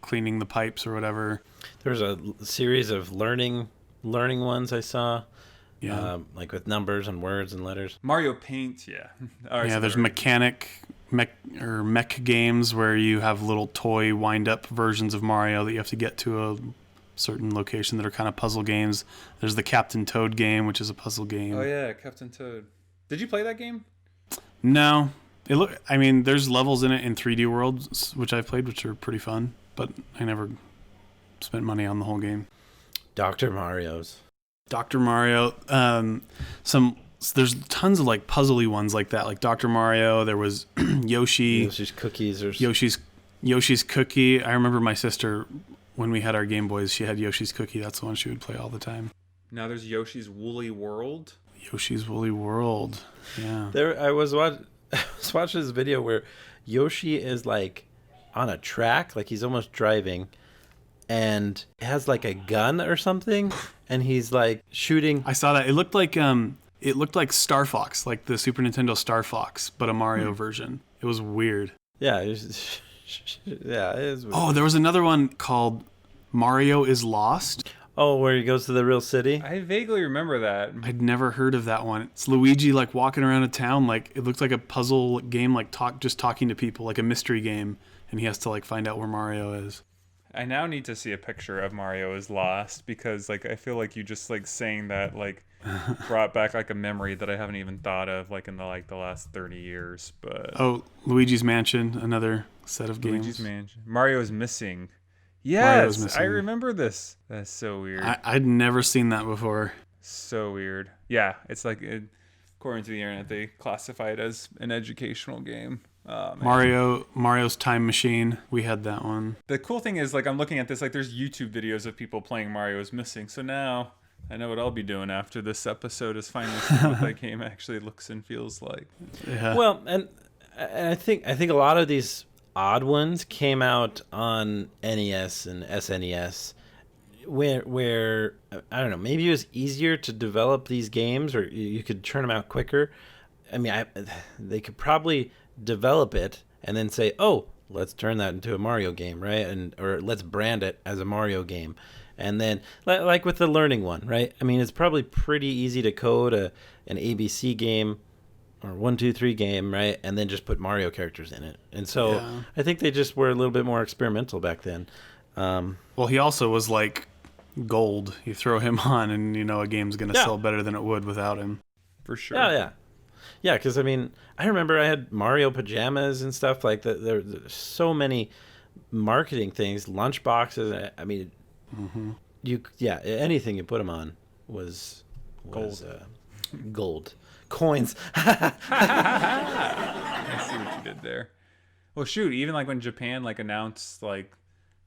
cleaning the pipes or whatever. There's a series of learning ones I saw. Yeah. Like with numbers and words and letters. Mario Paint, yeah. There's mech games where you have little toy wind-up versions of Mario that you have to get to a certain location that are kind of puzzle games. There's the Captain Toad game, which is a puzzle game. Oh yeah, Captain Toad. Did you play that game? No. There's levels in it in 3D Worlds, which I've played, which are pretty fun, but I never spent money on the whole game. Dr. Mario's. Dr. Mario. There's tons of like puzzly ones like that, like Dr. Mario. There was Yoshi's Cookies or Yoshi's Cookie. I remember my sister, when we had our Game Boys, she had Yoshi's Cookie. That's the one she would play all the time. Now there's Yoshi's Woolly World. Yoshi's Woolly World. Yeah. I was watching this video where Yoshi is like on a track, like he's almost driving, and has like a gun or something, and he's like shooting. I saw that. It looked like Star Fox, like the Super Nintendo Star Fox, but a Mario version. It was weird. Yeah, it is weird. Oh, there was another one called Mario is Lost. Oh, where he goes to the real city? I vaguely remember that. I'd never heard of that one. It's Luigi like walking around a town, like it looks like a puzzle game, like just talking to people, like a mystery game, and he has to like find out where Mario is. I now need to see a picture of Mario is Lost, because like I feel like you just like saying that like brought back like a memory that I haven't even thought of like in the last 30 years. But Luigi's Mansion, another set of games. Luigi's Mansion. Mario is Missing. Yes, I remember this. That's so weird. I'd never seen that before. So weird. Yeah, it's like, according to the internet, they classify it as an educational game. Oh, Mario's Time Machine. We had that one. The cool thing is, like, I'm looking at this, like, there's YouTube videos of people playing Mario is Missing. So now I know what I'll be doing after this episode is finally seeing what that game actually looks and feels like. Yeah. Well, and I think a lot of these odd ones came out on NES and SNES, where I don't know, maybe it was easier to develop these games, or you could turn them out quicker. I mean, they could probably develop it and then say, "Oh, let's turn that into a Mario game," right? Or let's brand it as a Mario game. And then, like with the learning one, right? I mean, it's probably pretty easy to code an ABC game or 1, 2, 3 game, right? And then just put Mario characters in it. And so I think they just were a little bit more experimental back then. Well, he also was like gold. You throw him on and a game's going to sell better than it would without him. For sure. Yeah, because I mean, I remember I had Mario pajamas and stuff like that. There's so many marketing things, lunch boxes. I mean, anything you put them on was gold. Coins. I see what you did there. Well, shoot, even like when Japan like announced like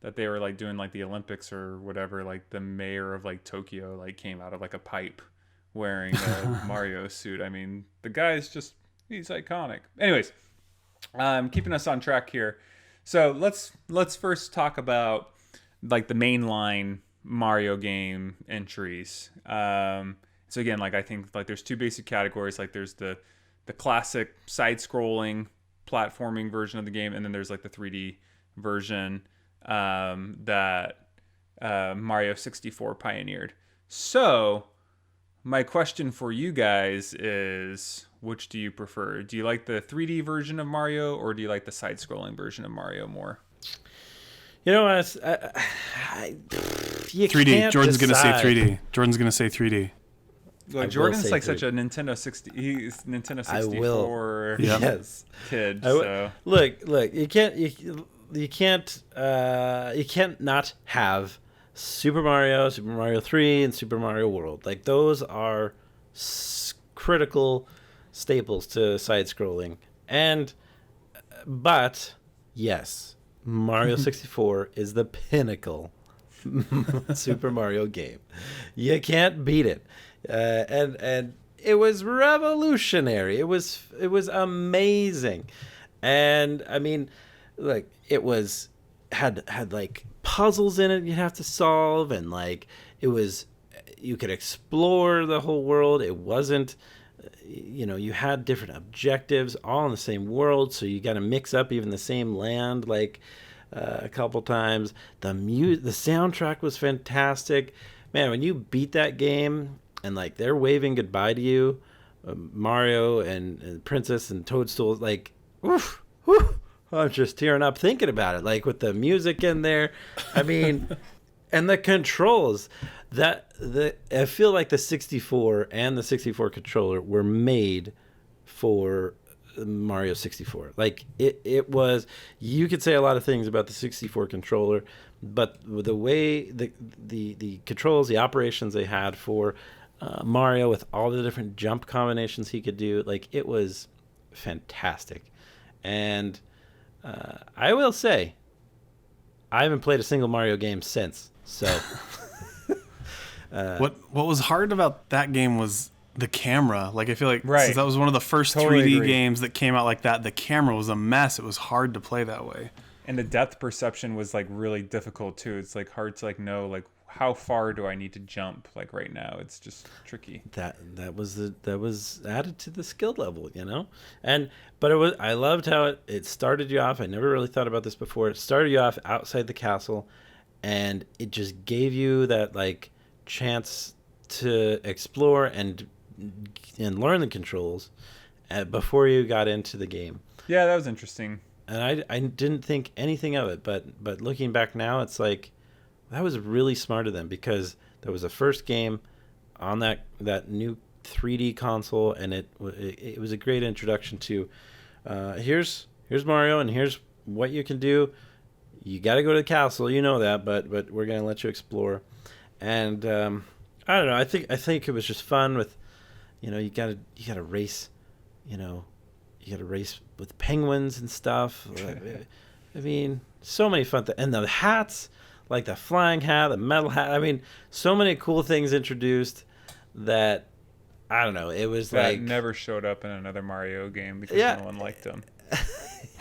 that they were like doing like the Olympics or whatever, like the mayor of like Tokyo like came out of like a pipe wearing a Mario suit. I mean, the guy's he's iconic. Anyways, keeping us on track here. So let's first talk about like the mainline Mario game entries. So again, like I think like there's two basic categories. Like there's the classic side-scrolling platforming version of the game, and then there's like the 3D version that Mario 64 pioneered. So, my question for you guys is, which do you prefer? Do you like the 3D version of Mario, or do you like the side-scrolling version of Mario more? You know what? You 3D. can't Jordan's going to say decide. 3D. Jordan's going to say 3D. Well, will Jordan's say like 3D. such a Nintendo 60, he's Nintendo I will. 64 Yeah. Yes. kid. I So look. You can't not have Super Mario, Super Mario 3, and Super Mario World. Like those are critical staples to side scrolling. But yes, Mario 64 is the pinnacle Super Mario game. You can't beat it. And it was revolutionary. It was amazing. And I mean, like it was had like puzzles in it you'd have to solve, and like it was, you could explore the whole world. It wasn't, you had different objectives all in the same world, so you got to mix up even the same land like a couple times. The soundtrack was fantastic, man. When you beat that game and like they're waving goodbye to you, Mario and Princess and Toadstool, like oof, whew, I'm just tearing up thinking about it, like with the music in there. I mean, and the controls, I feel like the 64 and the 64 controller were made for Mario 64. Like it was, you could say a lot of things about the 64 controller, but the way the controls, the operations they had for Mario with all the different jump combinations he could do, like it was fantastic. And I will say, I haven't played a single Mario game since. So, What was hard about that game was the camera. Like I feel like Right. since that was one of the first Totally 3D agree. games that came out like that, the camera was a mess. It was hard to play that way. and the depth perception was like really difficult too. It's like hard to like know like how far do I need to jump like right now. It's just tricky. that was added to the skill level, but I loved how it started you off. I never really thought about this before. It started you off outside the castle, and it just gave you that like chance to explore and learn the controls before you got into the game. Yeah, that was interesting. And I didn't think anything of it, but looking back now, it's like that was really smart of them, because that was the first game on that new 3D console, and it was a great introduction to here's Mario, and here's what you can do. You got to go to the castle, that, but we're gonna let you explore. And I don't know. I think it was just fun with, you gotta race, you gotta race with penguins and stuff. I mean, so many fun and the hats, like the flying hat, the metal hat. I mean, so many cool things introduced that I don't know. It was That like never showed up in another Mario game because Yeah. no one liked them.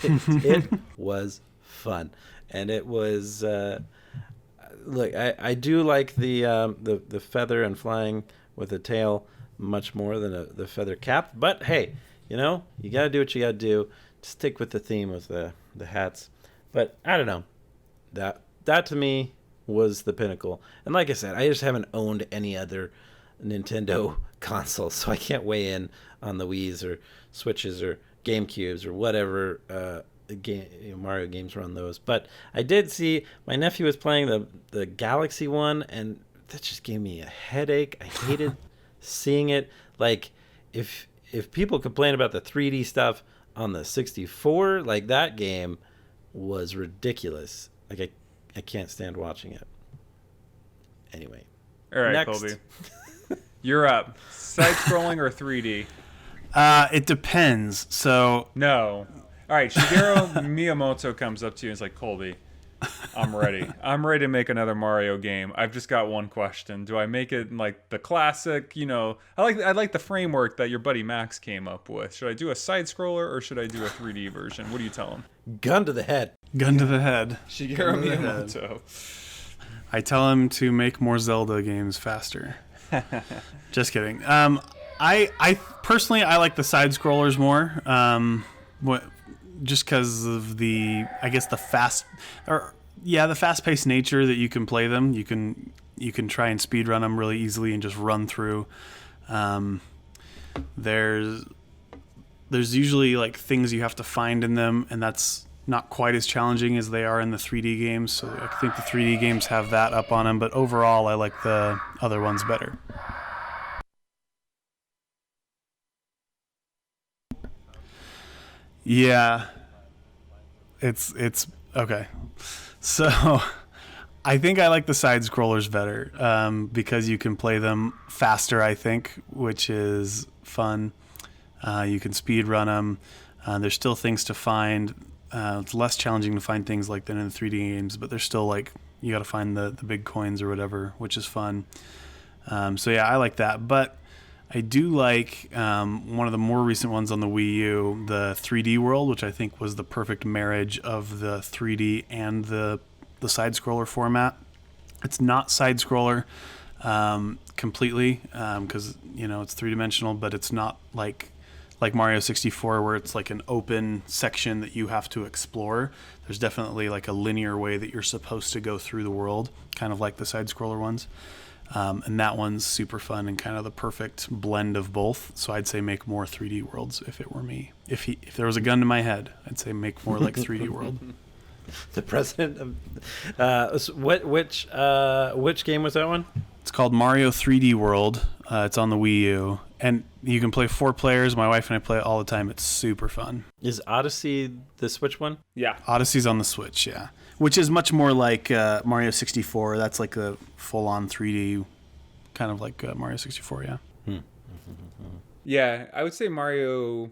it was fun, and it was. Look, I do like the feather and flying with a tail much more than the feather cap. But hey, you gotta do what you gotta do. Stick with the theme of the hats. But I don't know. That to me was the pinnacle. And like I said, I just haven't owned any other Nintendo console, so I can't weigh in on the Wii's or Switches or GameCubes or whatever Mario games were on those. But I did see my nephew was playing the Galaxy one, and that just gave me a headache. I hated seeing it. Like if people complain about the 3D stuff on the 64, like that game was ridiculous. Like I can't stand watching it. Anyway. All right, Next. Colby. You're up. Side-scrolling or 3D? It depends. So No. All right, Shigeru Miyamoto comes up to you and is like, Colby, I'm ready. I'm ready to make another Mario game. I've just got one question. Do I make it like the classic, I like the framework that your buddy Max came up with. Should I do a side-scroller or should I do a 3D version? What do you tell him? Gun to the head. gun to the head. Shigeru to the head. Miyamoto. I tell him to make more Zelda games faster. Just kidding. I personally I like the side scrollers more. Just because of the fast paced nature that you can play them. You can you can try and speed run them really easily and just run through. There's usually like things you have to find in them, and that's not quite as challenging as they are in the 3D games. So I think the 3D games have that up on them, but overall I like the other ones better. Yeah, it's okay. So I think I like the side scrollers better because you can play them faster, I think, which is fun. You can speed run them. There's still things to find. It's less challenging to find things like that in the 3D games, but there's still like you got to find the big coins or whatever, which is fun. So yeah, I like that. But I do like one of the more recent ones on the Wii U, the 3D World, which I think was the perfect marriage of the 3D and the side scroller format. It's not side scroller completely because it's 3-dimensional, but it's not like Mario 64 where it's like an open section that you have to explore. There's definitely like a linear way that you're supposed to go through the world, kind of like the side scroller ones. And that one's super fun and kind of the perfect blend of both. So I'd say make more 3D worlds if it were me. If there was a gun to my head, I'd say make more like 3D World. The president of which game was that one? It's called Mario 3D World. It's on the Wii U, and you can play 4 players. My wife and I play it all the time. It's super fun. Is Odyssey the Switch one? Yeah. Odyssey's on the Switch, yeah. Which is much more like Mario 64. That's like a full-on 3D, kind of like Mario 64, yeah. Yeah, I would say Mario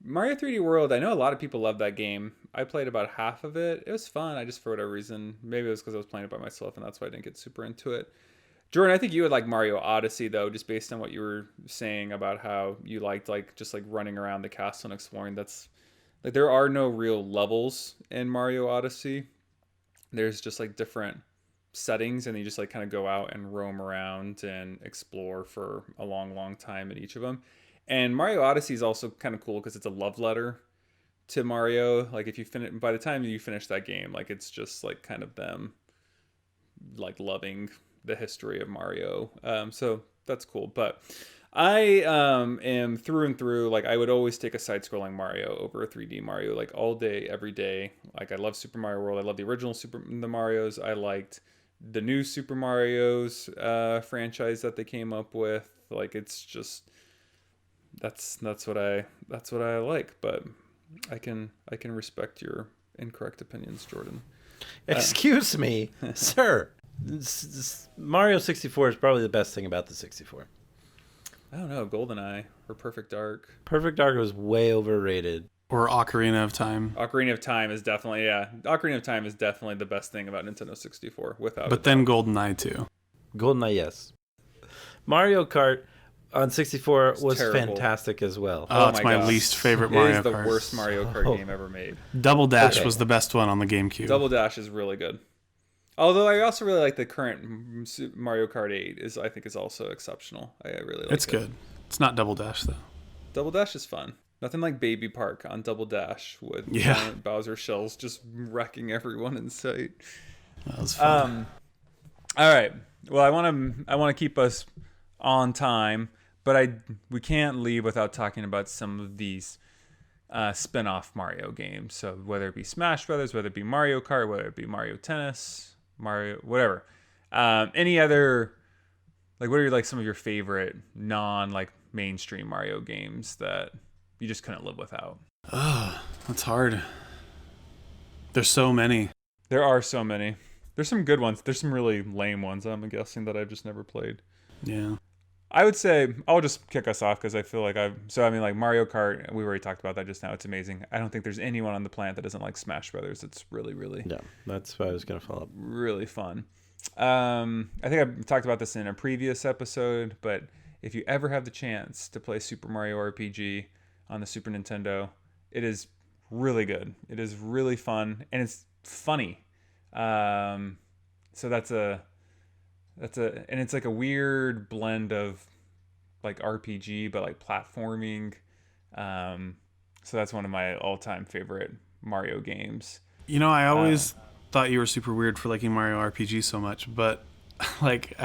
3D World. I know a lot of people love that game. I played about half of it. It was fun. I just, for whatever reason, maybe it was because I was playing it by myself, and that's why I didn't get super into it. Jordan, I think you would like Mario Odyssey, though, just based on what you were saying about how you liked just running around the castle and exploring. That's like there are no real levels in Mario Odyssey. There's just like different settings, and you just like kind of go out and roam around and explore for a long, long time in each of them. And Mario Odyssey is also kind of cool because it's a love letter to Mario. Like if you finish, by the time you finish that game, like it's just like kind of them like loving the history of Mario. So that's cool. But I am through and through, like I would always take a side-scrolling Mario over a 3D Mario, like all day, every day. Like I love Super Mario World. I love the original the Marios. I liked the new Super Mario's franchise that they came up with. Like it's just that's what I like. But I can respect your incorrect opinions, Jordan. Excuse me, sir. Mario 64 is probably the best thing about the 64. I don't know, GoldenEye or Perfect Dark. Perfect Dark was way overrated. Or Ocarina of Time. Ocarina of Time is definitely, Ocarina of Time is definitely the best thing about Nintendo 64, without. But then GoldenEye too. GoldenEye, yes. Mario Kart on 64 was terrible. Fantastic as well. Oh, it's my least favorite Mario Kart. It is the worst Mario Kart game ever made. Double Dash was the best one on the GameCube. Double Dash is really good. Although I also really like the current Mario Kart 8 I think is also exceptional. I really like it. It's good. It's not Double Dash though. Double Dash is fun. Nothing like Baby Park on Double Dash with giant Bowser shells just wrecking everyone in sight. That was fun. All right. Well, I want to keep us on time, but we can't leave without talking about some of these spin-off Mario games. So whether it be Smash Brothers, whether it be Mario Kart, whether it be Mario Tennis, Mario, whatever. Any other, like, what are like some of your favorite mainstream Mario games that you just couldn't live without? Oh, that's hard. There's so many. There are so many. There's some good ones. There's some really lame ones, I'm guessing, that I've just never played. Yeah. I would say I'll just kick us off because I feel like like Mario Kart, we already talked about that just now. It's amazing. I don't think there's anyone on the planet that doesn't like Smash Brothers. It's really, really, yeah, that's what I was gonna follow up. Really fun. I think I've talked about this in a previous episode, but if you ever have the chance to play Super Mario RPG on the Super Nintendo, it is really good. It is really fun and it's funny. So that's and it's like a weird blend of like RPG but like platforming. So that's one of my all-time favorite Mario games. I always thought you were super weird for liking Mario RPG so much, but like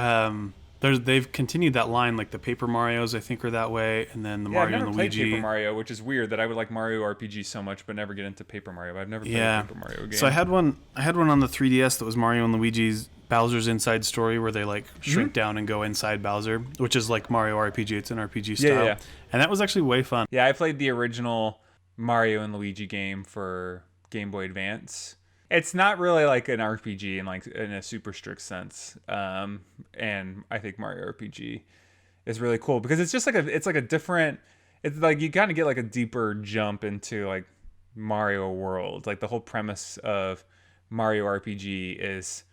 they've continued that line. Like the Paper Mario's, I think, are that way, and then the Yeah, I've Mario never and played Luigi. Paper Mario, which is weird that I would like Mario RPG so much, but never get into Paper Mario. I've never played Yeah. a Paper Mario game. So I had one on the 3DS that was Mario and Luigi's Bowser's Inside Story, where they like shrink down and go inside Bowser, which is like Mario RPG. It's an RPG style, Yeah, yeah. and that was actually way fun. Yeah, I played the original Mario and Luigi game for Game Boy Advance. It's not really like an RPG in a super strict sense, and I think Mario RPG is really cool because it's just like a different. It's like you kind of get like a deeper jump into like Mario World. Like the whole premise of Mario RPG is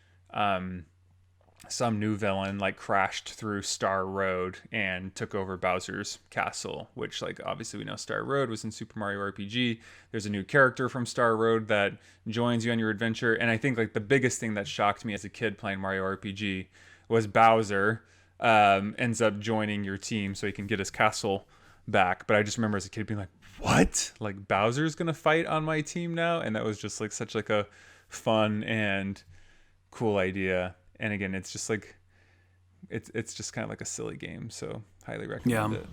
some new villain like crashed through Star Road and took over Bowser's castle, which like obviously we know Star Road was in Super Mario RPG. There's a new character from Star Road that joins you on your adventure, and I think like the biggest thing that shocked me as a kid playing Mario RPG was Bowser ends up joining your team so he can get his castle back. But I just remember as a kid being like, what? Like Bowser's gonna fight on my team now? And that was just like such like a fun and cool idea. And again, it's just like it's just kind of like a silly game, so highly recommend it.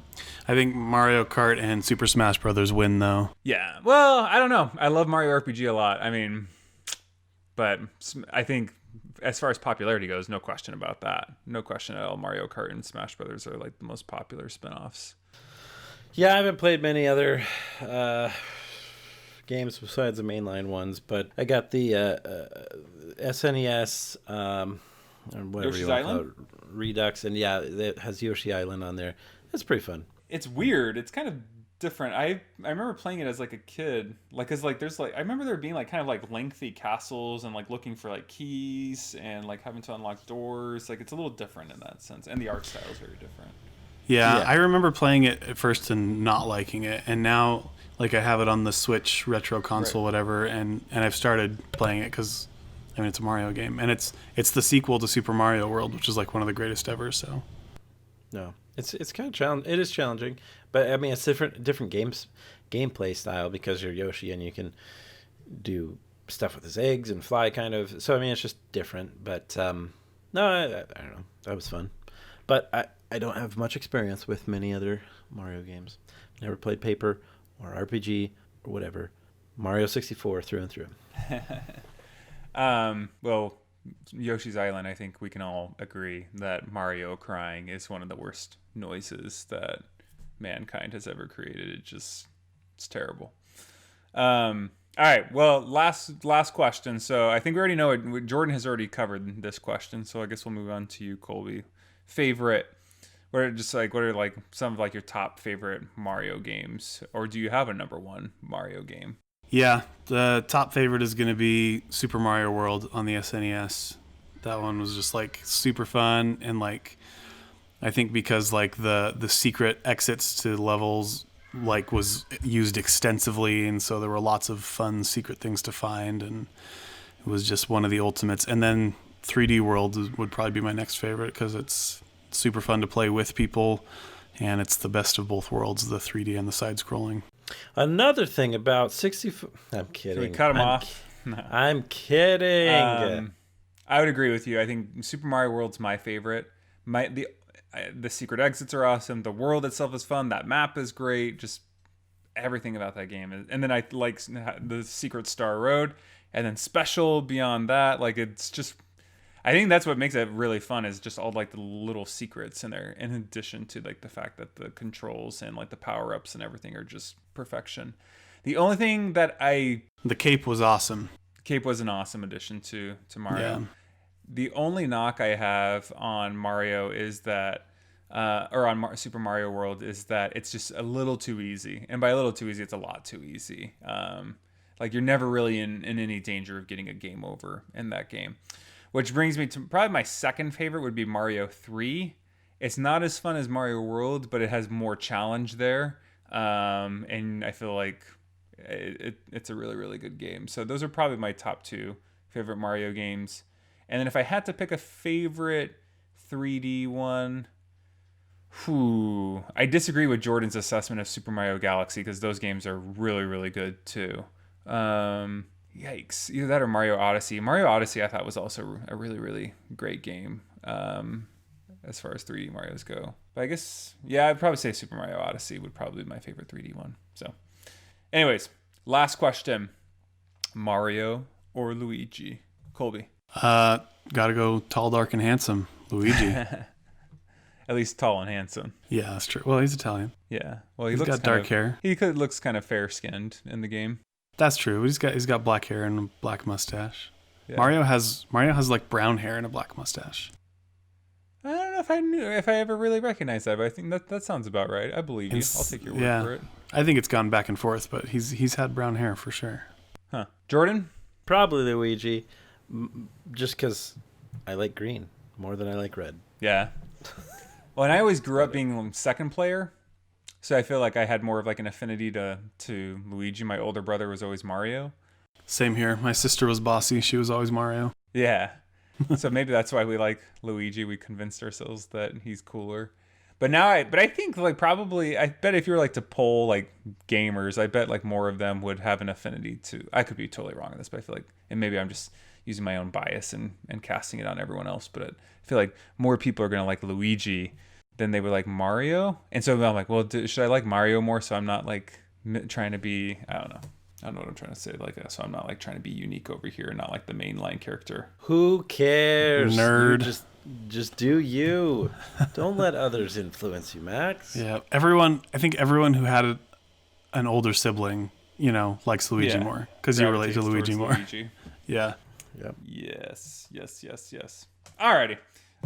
I think Mario Kart and Super Smash Brothers win though. Yeah, well, I don't know. I love Mario RPG a lot. I mean, but I think as far as popularity goes, no question about that. No question at all. Mario Kart and Smash Brothers are like the most popular spin-offs. Yeah, I haven't played many other games besides the mainline ones, but I got the SNES, or whatever Yoshi's you want to call Island? it, Redux, and yeah, it has Yoshi Island on there. It's pretty fun. It's weird. It's kind of different. I remember playing it as like a kid, like cause like there's like I remember there being like kind of like lengthy castles and like looking for like keys and like having to unlock doors. Like it's a little different in that sense, and the art style is very different. Yeah, Yeah. I remember playing it at first and not liking it, and now like I have it on the Switch Retro Console, whatever, and I've started playing it because I mean it's a Mario game, and it's the sequel to Super Mario World, which is like one of the greatest ever. So No, it's kind of challenging. It is challenging, but I mean it's different gameplay style because you're Yoshi and you can do stuff with his eggs and fly kind of. So I mean it's just different. But no, I don't know. That was fun, but I don't have much experience with many other Mario games. Never played Paper or RPG or whatever. Mario 64 through and through. Well, Yoshi's Island, I think we can all agree that Mario crying is one of the worst noises that mankind has ever created. It's terrible. All right. Well, last question. So I think we already know it. Jordan has already covered this question. So I guess we'll move on to you, Colby. What are like some of like your top favorite Mario games, or do you have a number one Mario game? yeah, the top favorite is going to be Super Mario World on the SNES. That one was just like super fun, and like I think because like the secret exits to levels like was used extensively, and so there were lots of fun secret things to find, and it was just one of the ultimates. And then 3D World would probably be my next favorite because it's super fun to play with people, and it's the best of both worlds, the 3D and the side scrolling. Another thing about 64. I'm kidding. Should we cut him off? I'm kidding. I would agree with you. I think Super Mario World's my favorite. The secret exits are awesome. The world itself is fun. That map is great. Just everything about that game is. And then I like the Secret Star Road, and then special beyond that. Like it's just. I think that's what makes it really fun is just all like the little secrets in there, in addition to like the fact that the controls and like the power-ups and everything are just perfection. The only thing that The cape was awesome. Cape was an awesome addition to Mario. Yeah. The only knock I have on Mario is that Super Mario World is that it's just a little too easy. And by a little too easy, it's a lot too easy. Like you're never really in any danger of getting a game over in that game. Which brings me to probably my second favorite would be Mario 3. It's not as fun as Mario World, but it has more challenge there. And I feel like it's a really, really good game. So those are probably my top two favorite Mario games. And then if I had to pick a favorite 3D one, I disagree with Jordan's assessment of Super Mario Galaxy because those games are really, really good too. Yikes. Either that or Mario Odyssey. Mario Odyssey I thought was also a really, really great game. as far as 3D Marios go. But I guess, yeah, I'd probably say Super Mario Odyssey would probably be my favorite 3D one. So, anyways, last question: Mario or Luigi? Colby. Gotta go tall, dark, and handsome. Luigi. At least tall and handsome. Yeah, that's true. Well, he's Italian. Yeah. Well, He's looks got dark hair. He looks kind of fair-skinned in the game. That's true. He's got black hair and a black mustache. Yeah. Mario has like brown hair and a black mustache. I don't know if I ever really recognized that, but I think that sounds about right. I believe you. I'll take your word for it. I think it's gone back and forth, but he's had brown hair for sure. Huh. Jordan? Probably Luigi, just because I like green more than I like red. Yeah. Well, and I always grew up being second player, so I feel like I had more of like an affinity to Luigi. My older brother was always Mario. Same here. My sister was bossy. She was always Mario. Yeah. So maybe that's why we like Luigi. We convinced ourselves that he's cooler. But now I think like probably, I bet if you were like to poll like gamers, I bet like more of them would have an affinity to, I could be totally wrong on this, but I feel like, and maybe I'm just using my own bias and casting it on everyone else, but I feel like more people are going to like Luigi than they would like Mario. And so I'm like, well, should I like Mario more so I'm not like trying to be, I don't know what I'm trying to say. Like, so I'm not like trying to be unique over here, not like the mainline character. Who cares? Nerd. You just do you. Don't let others influence you, Max. Yeah. I think everyone who had an older sibling, likes Luigi more because you relate to Luigi more. Luigi. Yeah. Yep. Yes. Alrighty.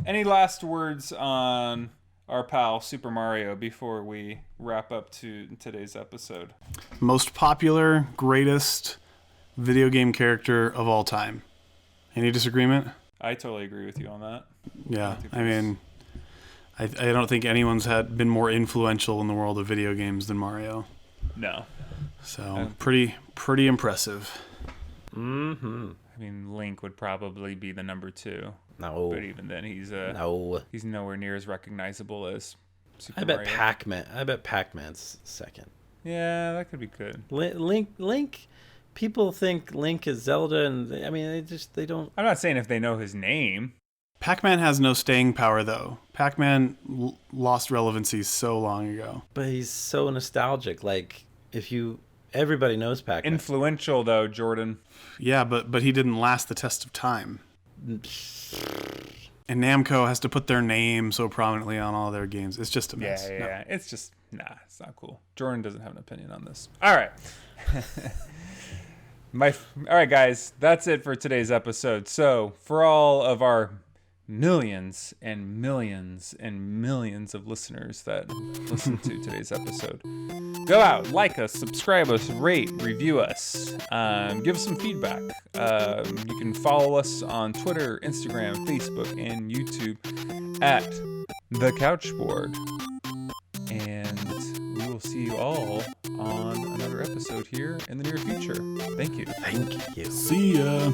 Any last words on our pal Super Mario before we wrap up to today's episode? Most popular, greatest video game character of all time. Any disagreement? I totally agree with you on that. Yeah. I mean, I don't think anyone's been more influential in the world of video games than Mario. No. So pretty impressive. Mm-hmm. I mean, Link would probably be the number 2. No. But even then, he's nowhere near as recognizable as Super Mario. I bet Pac-Man's second. Yeah, that could be good. Link. People think Link is Zelda, and they don't. I'm not saying if they know his name. Pac-Man has no staying power, though. Pac-Man lost relevancy so long ago. But he's so nostalgic. Like, everybody knows Pac-Man. Influential, though, Jordan. Yeah, but he didn't last the test of time. And Namco has to put their name so prominently on all their games. It's just a mess. Yeah. It's just, it's not cool. Jordan doesn't have an opinion on this. All right. All right, guys, that's it for today's episode. So for all of our millions and millions and millions of listeners that listen to today's episode, go out, like us, subscribe us, rate, review us, give us some feedback. You can follow us on Twitter, Instagram, Facebook, and YouTube at The Couchboard. And we will see you all on another episode here in the near future. Thank you. Thank you. See ya.